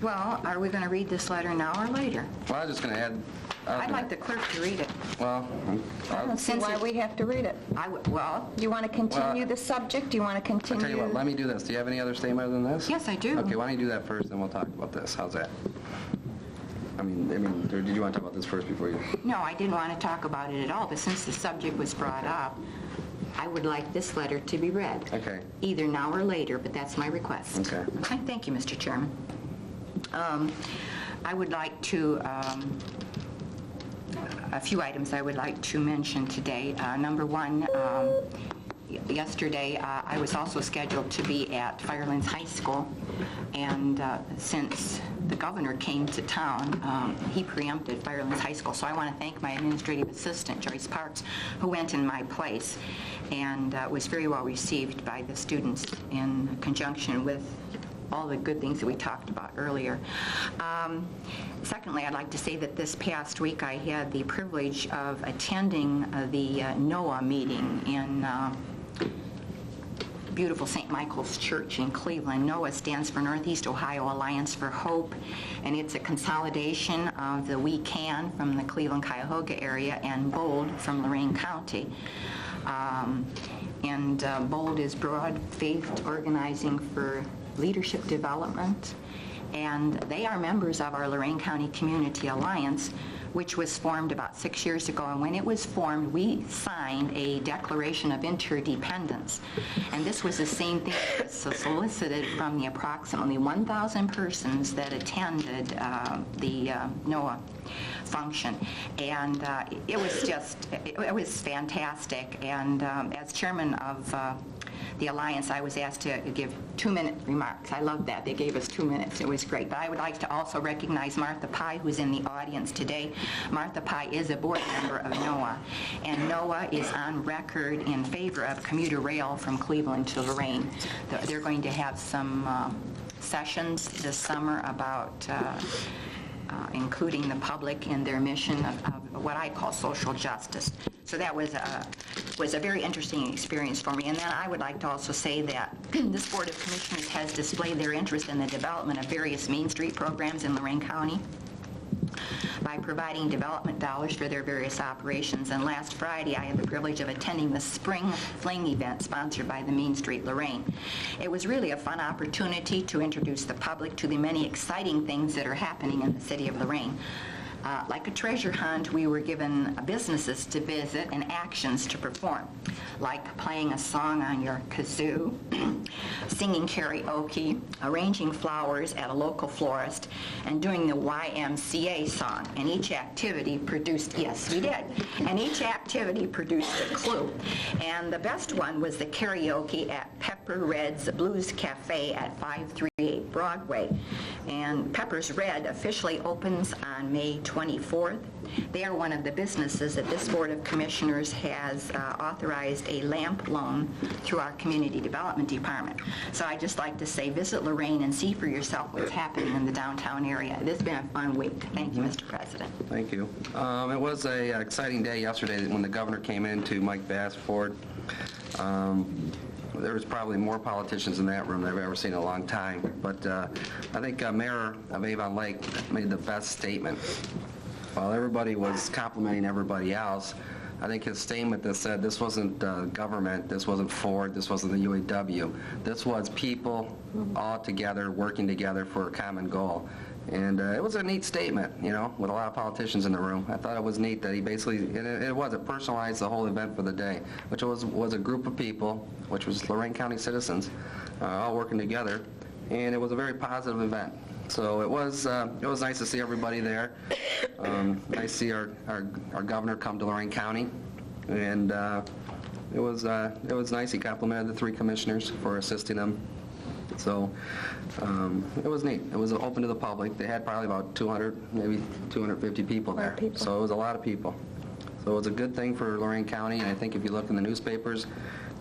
Well, are we going to read this letter now or later? Well, I was just going to add... I'd like the clerk to read it. Well, I don't see why we have to read it. Well... Do you want to continue the subject? Do you want to continue... I'll tell you what, let me do this. Do you have any other statement other than this? Yes, I do. Okay, why don't you do that first, then we'll talk about this. How's that? I mean, or did you want to talk about this first before you... No, I didn't want to talk about it at all, but since the subject was brought up, I would like this letter to be read. Okay. Either now or later, but that's my request. Okay. Okay, thank you, Mr. Chairman. I would like to, a few items I would like to mention today. Number one, yesterday I was also scheduled to be at Firelands High School, and since the governor came to town, he preempted Firelands High School. So I want to thank my administrative assistant, Joyce Parks, who went in my place and was very well received by the students in conjunction with all the good things that we talked about earlier. Secondly, I'd like to say that this past week I had the privilege of attending the NOAA meeting in beautiful St. Michael's Church in Cleveland. NOAA stands for Northeast Ohio Alliance for Hope, and it's a consolidation of the We Can from the Cleveland-Cuyahoga area and BOLD from Lorain County. BOLD is Broad Faith Organizing for Leadership Development, and they are members of our Lorain County Community Alliance, which was formed about 6 years ago. And when it was formed, we signed a Declaration of Interdependence. And this was the same thing that was solicited from the approximately 1,000 persons that attended the NOAA function. And it was fantastic. And as chairman of the Alliance, I was asked to give 2-minute remarks. I loved that. They gave us 2 minutes. It was great. But I would like to also recognize Martha Pye, who's in the audience today. Martha Pye is a board member of NOAA, and NOAA is on record in favor of commuter rail from Cleveland to Lorain. They're going to have some sessions this summer about including the public in their mission of what I call social justice. So that was a very interesting experience for me. And then I would like to also say that this Board of Commissioners has displayed their interest in the development of various Main Street programs in Lorain County by providing development dollars for their various operations. And last Friday, I had the privilege of attending the Spring Fling event sponsored by the Main Street Lorain. It was really a fun opportunity to introduce the public to the many exciting things that are happening in the city of Lorain. Like a treasure hunt, we were given businesses to visit and actions to perform, like playing a song on your kazoo, singing karaoke, arranging flowers at a local florist, and doing the YMCA song. And each activity produced, yes, we did, and each activity produced a clue. And the best one was the karaoke at Pepper Red's Blues Cafe at 538 Broadway. And Pepper's Red officially opens on May 24th. They are one of the businesses that this Board of Commissioners has authorized a lamp loan through our Community Development Department. So I'd just like to say, visit Lorain and see for yourself what's happening in the downtown area. This has been a fun week. Thank you, Mr. President. Thank you. It was an exciting day yesterday when the governor came in to Mike Bassford. There was probably more politicians in that room than I've ever seen in a long time. But I think Mayor of Avon Lake made the best statement. While everybody was complimenting everybody else, I think his statement that said this wasn't government, this wasn't Ford, this wasn't the UAW. This was people all together, working together for a common goal. And it was a neat statement, you know, with a lot of politicians in the room. I thought it was neat that he basically, it personalized the whole event for the day, which was a group of people, which was Lorain County citizens, all working together, and it was a very positive event. So it was nice to see everybody there. Nice to see our governor come to Lorain County, and it was nice. He complimented the 3 commissioners for assisting them. So it was neat. It was open to the public. They had probably about 200, maybe 250 people there. So it was a lot of people. So it was a good thing for Lorain County, and I think if you look in the newspapers,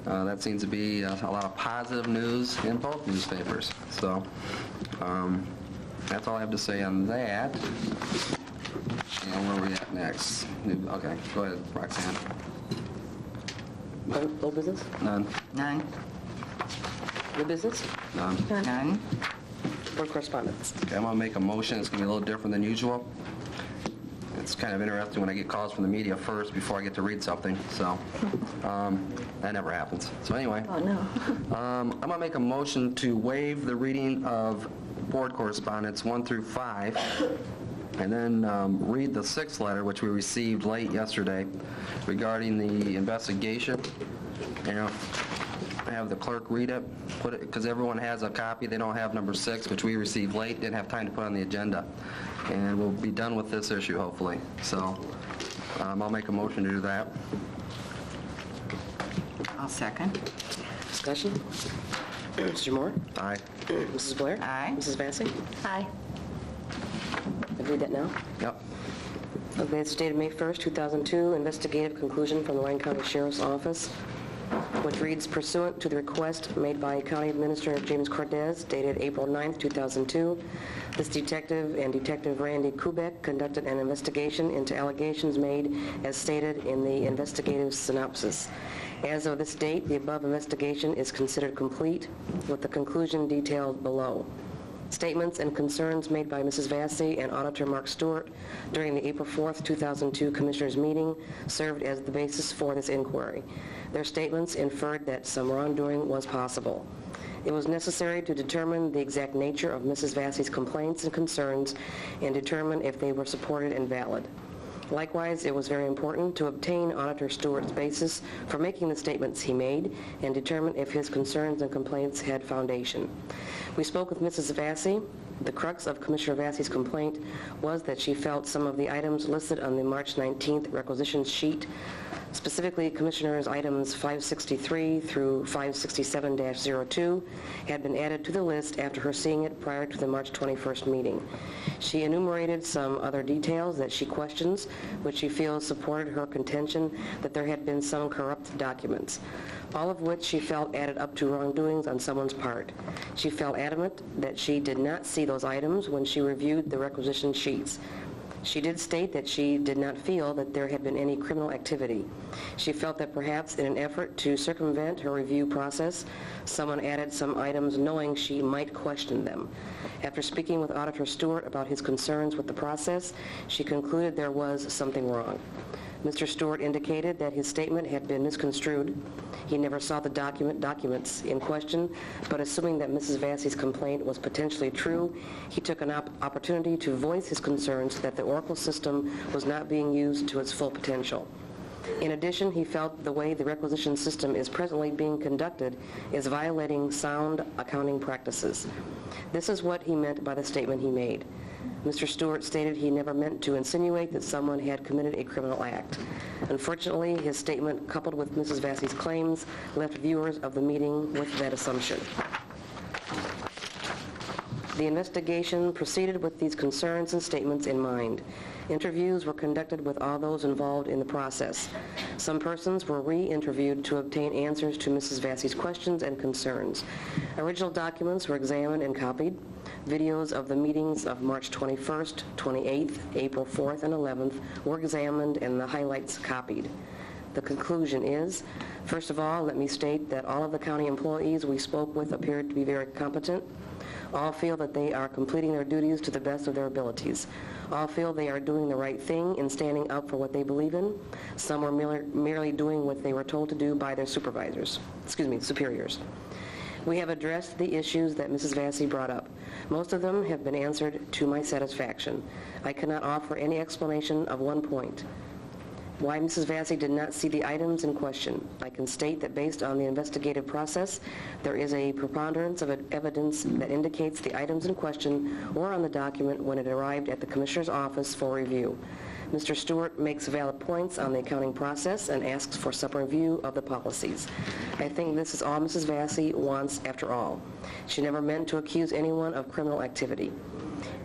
that seems to be a lot of positive news in both newspapers. So that's all I have to say on that. And where are we at next? Okay, go ahead, Roxanne. No business? None. None. New business? None. None. Board correspondence? Okay, I'm going to make a motion. It's going to be a little different than usual. It's kind of interesting when I get calls from the media first before I get to read something, so that never happens. So anyway, Oh, no. I'm going to make a motion to waive the reading of board correspondence 1 through 5, and then read the 6th letter, which we received late yesterday, regarding the investigation have the clerk read it, put it, because everyone has a copy. They don't have number 6, which we received late, didn't have time to put on the agenda. And we'll be done with this issue, hopefully. So I'll make a motion to do that. I'll second. Discussion? Mr. Moore? Aye. Mrs. Blair? Aye. Mrs. Vacy? Aye. Read that now? Yep. Okay, it's dated May 1st, 2002, investigative conclusion from the Lorain County Sheriff's Office, which reads, pursuant to the request made by County Administrator James Cortez, dated April 9th, 2002, this detective and Detective Randy Kubek conducted an investigation into allegations made as stated in the investigative synopsis. As of this date, the above investigation is considered complete, with the conclusion detailed below. Statements and concerns made by Mrs. Vacy and Auditor Mark Stewart during the April 4th, 2002 Commissioners' meeting served as the basis for this inquiry. Their statements inferred that some wrongdoing was possible. It was necessary to determine the exact nature of Mrs. Vacy's complaints and concerns and determine if they were supported and valid. Likewise, it was very important to obtain Auditor Stewart's basis for making the statements he made and determine if his concerns and complaints had foundation. We spoke with Mrs. Vacy. The crux of Commissioner Vacy's complaint was that she felt some of the items listed on the March 19th requisition sheet, specifically Commissioners' items 563 through 567-02, had been added to the list after her seeing it prior to the March 21st meeting. She enumerated some other details that she questions, which she feels supported her contention that there had been some corrupt documents, all of which she felt added up to wrongdoings on someone's part. She felt adamant that she did not see those items when she reviewed the requisition sheets. She did state that she did not feel that there had been any criminal activity. She felt that perhaps in an effort to circumvent her review process, someone added some items knowing she might question them. After speaking with Auditor Stewart about his concerns with the process, she concluded there was something wrong. Mr. Stewart indicated that his statement had been misconstrued. He never saw the documents in question, but assuming that Mrs. Vacy's complaint was potentially true, he took an opportunity to voice his concerns that the Oracle system was not being used to its full potential. In addition, he felt the way the requisition system is presently being conducted is violating sound accounting practices. This is what he meant by the statement he made. Mr. Stewart stated he never meant to insinuate that someone had committed a criminal act. Unfortunately, his statement, coupled with Mrs. Vacy's claims, left viewers of the meeting with that assumption. The investigation proceeded with these concerns and statements in mind. Interviews were conducted with all those involved in the process. Some persons were re-interviewed to obtain answers to Mrs. Vacy's questions and concerns. Original documents were examined and copied. Videos of the meetings of March 21st, 28th, April 4th, and 11th were examined and the highlights copied. The conclusion is, first of all, let me state that all of the county employees we spoke with appeared to be very competent. All feel that they are completing their duties to the best of their abilities. All feel they are doing the right thing in standing up for what they believe in. Some are merely doing what they were told to do by their superiors. We have addressed the issues that Mrs. Vacy brought up. Most of them have been answered to my satisfaction. I cannot offer any explanation of one point. Why Mrs. Vacy did not see the items in question. I can state that based on the investigative process, there is a preponderance of evidence that indicates the items in question were on the document when it arrived at the Commissioner's office for review. Mr. Stewart makes valid points on the accounting process and asks for some review of the policies. I think this is all Mrs. Vacy wants after all. She never meant to accuse anyone of criminal activity.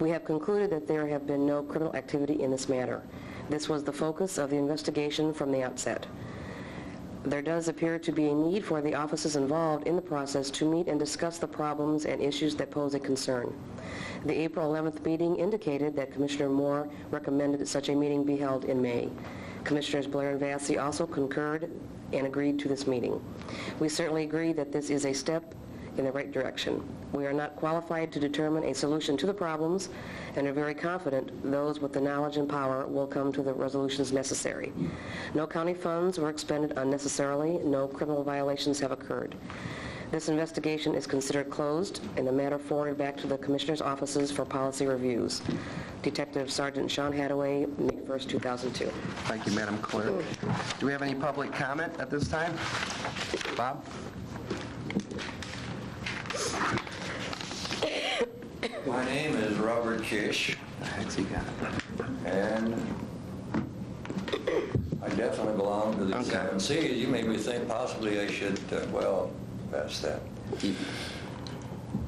We have concluded that there have been no criminal activity in this matter. This was the focus of the investigation from the outset. There does appear to be a need for the offices involved in the process to meet and discuss the problems and issues that pose a concern. The April 11th meeting indicated that Commissioner Moore recommended such a meeting be held in May. Commissioners Blair and Vacy also concurred and agreed to this meeting. We certainly agree that this is a step in the right direction. We are not qualified to determine a solution to the problems and are very confident those with the knowledge and power will come to the resolutions necessary. No county funds were expended unnecessarily. No criminal violations have occurred. This investigation is considered closed and the matter forwarded back to the Commissioner's offices for policy reviews. Detective Sergeant Sean Hadaway, May 1st, 2002. Thank you, Madam Clerk. Do we have any public comment at this time? Bob? My name is Robert Kish, Thanks, you got it. and I definitely belong to the Okay. 7 Cs. You made me think possibly I should, well, pass that.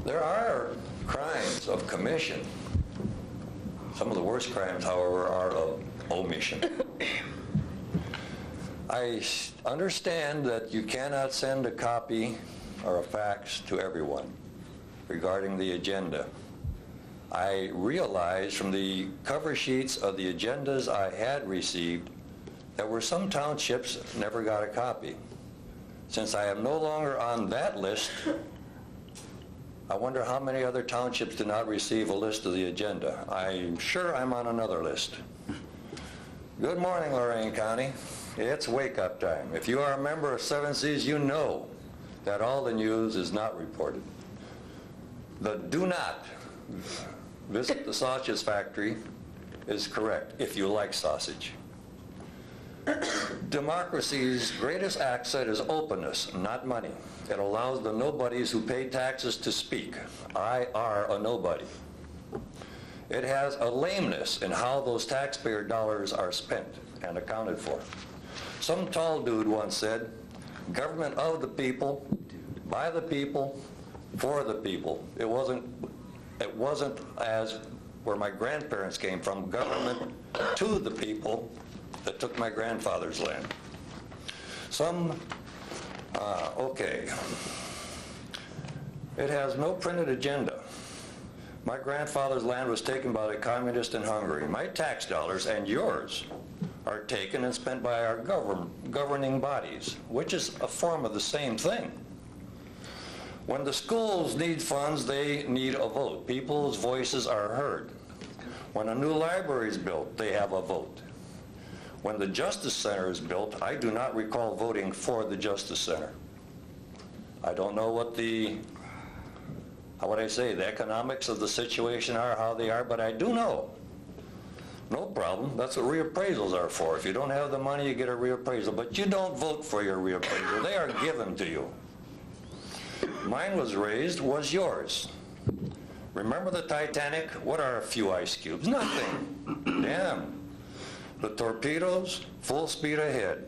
There are crimes of commission. Some of the worst crimes, however, are of omission. I understand that you cannot send a copy or a fax to everyone regarding the agenda. I realized from the cover sheets of the agendas I had received that were some townships never got a copy. Since I am no longer on that list, I wonder how many other townships did not receive a list of the agenda. I'm sure I'm on another list. Good morning, Lorain County. It's wake-up time. If you are a member of 7 Cs, you know that all the news is not reported. The do not visit the sausage factory is correct if you like sausage. Democracy's greatest asset is openness, not money. It allows the nobodies who pay taxes to speak. I are a nobody. It has a lameness in how those taxpayer dollars are spent and accounted for. Some tall dude once said, government of the people, by the people, for the people. It wasn't as where my grandparents came from, government to the people that took my grandfather's land. Okay. It has no printed agenda. My grandfather's land was taken by the communists in Hungary. My tax dollars and yours are taken and spent by our governing bodies, which is a form of the same thing. When the schools need funds, they need a vote. People's voices are heard. When a new library is built, they have a vote. When the Justice Center is built, I do not recall voting for the Justice Center. I don't know what the economics of the situation are, how they are, but I do know. No problem. That's what reappraisals are for. If you don't have the money, you get a reappraisal, but you don't vote for your reappraisal. They are given to you. Mine was raised, was yours. Remember the Titanic? What are a few ice cubes? Nothing. Damn. The torpedoes, full speed ahead.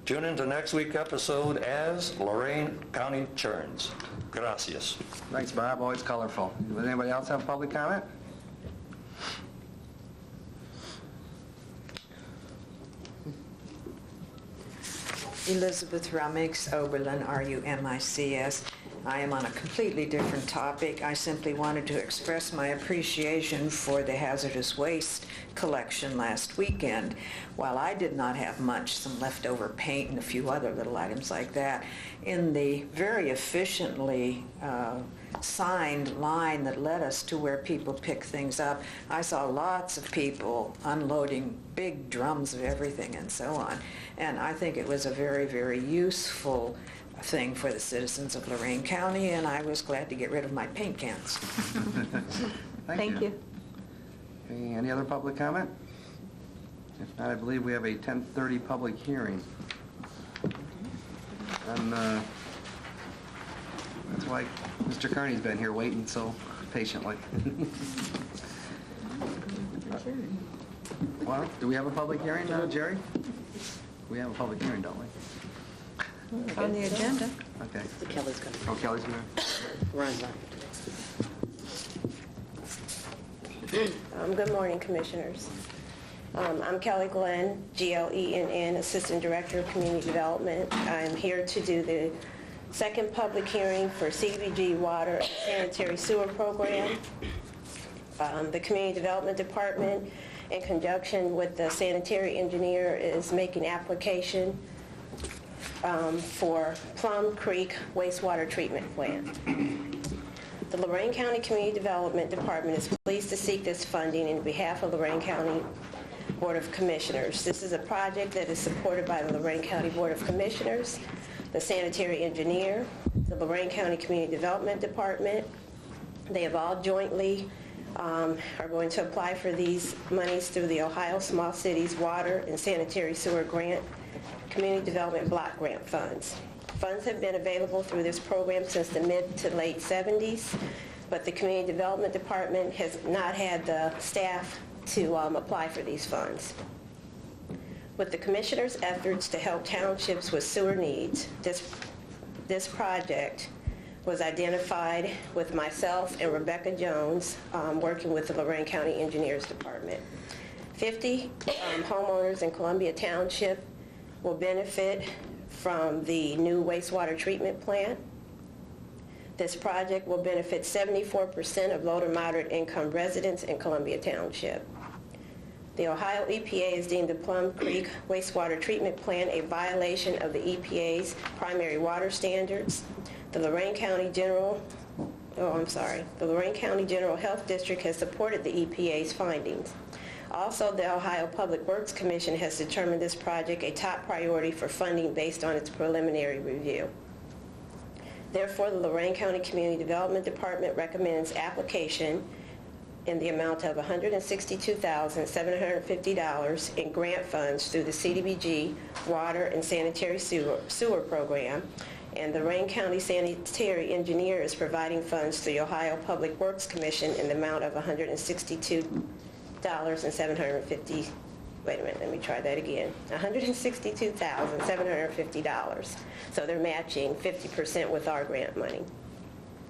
Tune into next week's episode as Lorain County churns. Gracias. Thanks, Bob. Always colorful. Does anybody else have public comment? Elizabeth Rummix, Oberlin, RUMICS. I am on a completely different topic. I simply wanted to express my appreciation for the hazardous waste collection last weekend. While I did not have much, some leftover paint and a few other little items like that, in the very efficiently signed line that led us to where people pick things up, I saw lots of people unloading big drums of everything and so on. And I think it was a very, very useful thing for the citizens of Lorain County, and I was glad to get rid of my paint cans. Thank you. Okay, any other public comment? If not, I believe we have a 10:30 public hearing. And that's why Mr. Carney's been here waiting so patiently. Well, do we have a public hearing now, Jerry? We have a public hearing, don't we? On the agenda. Okay. Kelly's coming. Oh, Kelly's going to... Good morning, Commissioners. I'm Kelly Glenn, Glenn, Assistant Director of Community Development. I'm here to do the second public hearing for CBG Water and Sanitary Sewer Program. The Community Development Department, in conjunction with the sanitary engineer, is making application for Plum Creek Wastewater Treatment Plant. The Lorain County Community Development Department is pleased to seek this funding in behalf of Lorain County Board of Commissioners. This is a project that is supported by the Lorain County Board of Commissioners, the sanitary engineer, the Lorain County Community Development Department. They have all jointly are going to apply for these monies through the Ohio Small Cities Water and Sanitary Sewer Grant Community Development Block Grant Funds. Funds have been available through this program since the mid to late 70s, but the Community Development Department has not had the staff to apply for these funds. With the Commissioner's efforts to help townships with sewer needs, this project was identified with myself and Rebecca Jones, working with the Lorain County Engineers Department. 50 homeowners in Columbia Township will benefit from the new wastewater treatment plant. This project will benefit 74% of low to moderate income residents in Columbia Township. The Ohio EPA has deemed the Plum Creek wastewater treatment plant a violation of the EPA's primary water standards. The Lorain County General Health District has supported the EPA's findings. Also, the Ohio Public Works Commission has determined this project a top priority for funding based on its preliminary review. Therefore, the Lorain County Community Development Department recommends application in the amount of $162,750 in grant funds through the CDBG Water and Sanitary Sewer Program, and the Lorain County Sanitary Engineer is providing funds through the Ohio Public Works Commission in the amount of $162,750. Wait a minute, let me try that again. $162,750. So they're matching 50% with our grant money.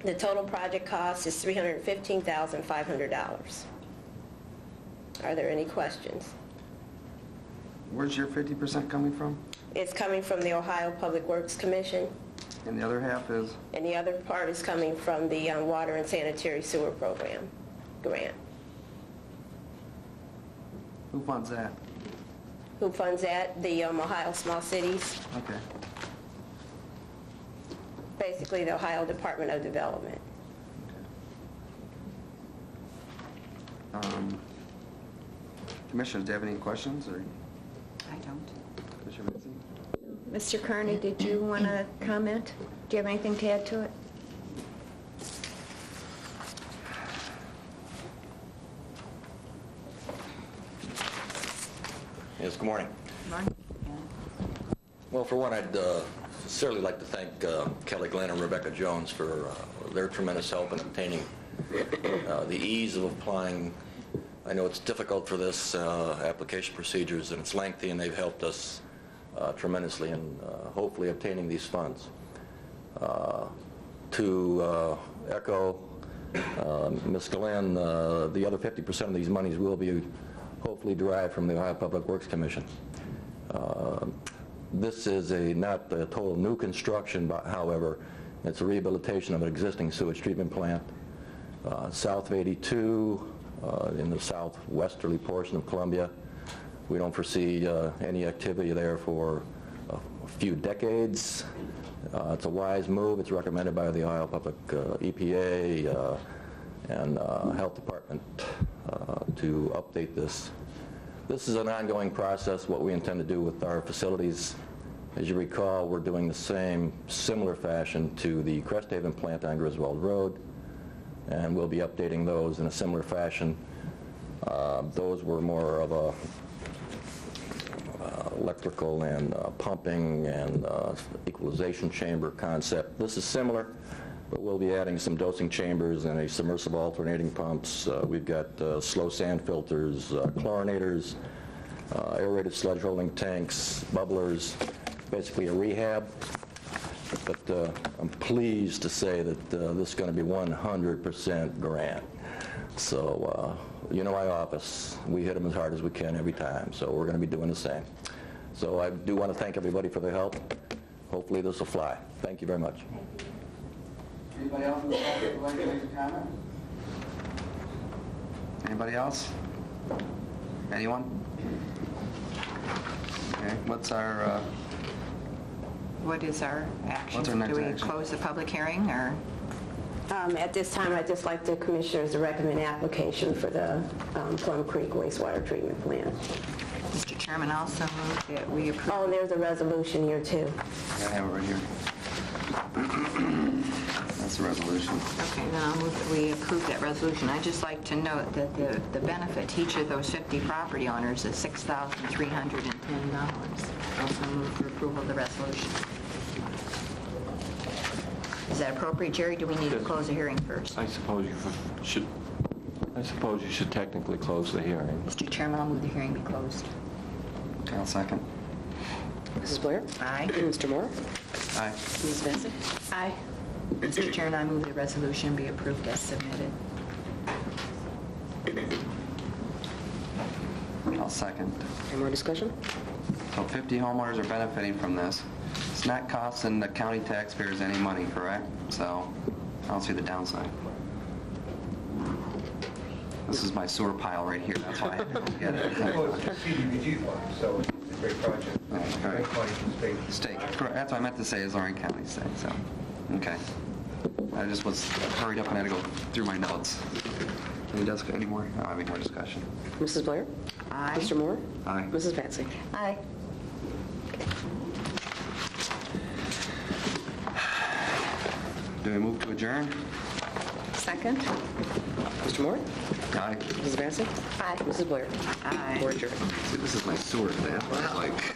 The total project cost is $315,500. Are there any questions? Where's your 50% coming from? It's coming from the Ohio Public Works Commission. And the other half is? And the other part is coming from the Water and Sanitary Sewer Program grant. Who funds that? Who funds that? The Ohio Small Cities. Okay. Basically, the Ohio Department of Development. Commissioners, do you have any questions? Or? I don't. Commissioner Mitzi? Mr. Kearney, did you want to comment? Do you have anything to add to it? Yes, good morning. Good morning. Well, for one, I'd sincerely like to thank Kelly Glenn and Rebecca Jones for their tremendous help in obtaining the ease of applying. I know it's difficult for this application procedures, and it's lengthy, and they've helped us tremendously in hopefully obtaining these funds. To echo Ms. Glenn, the other 50% of these monies will be hopefully derived from the Ohio Public Works Commission. This is not a total new construction, but however, it's a rehabilitation of an existing sewage treatment plant south of 82 in the southwesterly portion of Columbia. We don't foresee any activity there for a few decades. It's a wise move. It's recommended by the Ohio Public EPA and Health Department to update this. This is an ongoing process, what we intend to do with our facilities. As you recall, we're doing the similar fashion to the Cresthaven plant on Griswold Road, and we'll be updating those in a similar fashion. Those were more of a electrical and pumping and equalization chamber concept. This is similar, but we'll be adding some dosing chambers and a submersible alternating pumps. We've got slow sand filters, chlorinators, aerated sludge holding tanks, bubblers, basically a rehab. But I'm pleased to say that this is going to be 100% grant. So, you know my office, we hit them as hard as we can every time, so we're going to be doing the same. So I do want to thank everybody for their help. Hopefully this will fly. Thank you very much. Anybody else in the public would like to make a comment? Anybody else? Anyone? Okay, what's our... What is our action? What's our next Do we action? close the public hearing, or? At this time, I'd just like the Commissioners to recommend application for the Plum Creek wastewater treatment plant. Mr. Chairman, also move that we approve. Oh, and there's a resolution here, too. I have it right here. the resolution. Okay, then I'll move that we approve that resolution. I'd just like to note that the benefit to each of those 50 property owners is $6,310. Also move for approval of the resolution. Is that appropriate, Jerry? Do we need to close the hearing first? I suppose you should technically close the hearing. Mr. Chairman, I'll move the hearing be closed. I'll second. Mrs. Blair? Aye. Mr. Moore? Aye. Mrs. Vacy? Aye. Mr. Chairman, I move the resolution be approved as submitted. I'll second. Any more discussion? So 50 homeowners are benefiting from this. It's not costing the county taxpayers any money, correct? So I don't see the downside. This is my sewer pile right here, that's why I don't get it. Well, it's CDBG money, so it's a great project. Great money from the state. State, correct. That's what I meant to say is Lorain County State, so, okay. I just was hurried up and had to go through my notes. Any more? I don't have any more discussion. Mrs. Blair? Aye. Mr. Moore? Aye. Mrs. Vacy? Aye. Do we move to adjourn? Second? Mr. Moore? Aye. Mrs. Vacy? Aye. Mrs. Blair? Aye. We're adjourned. See, this is my sewer thing. That's why I was like...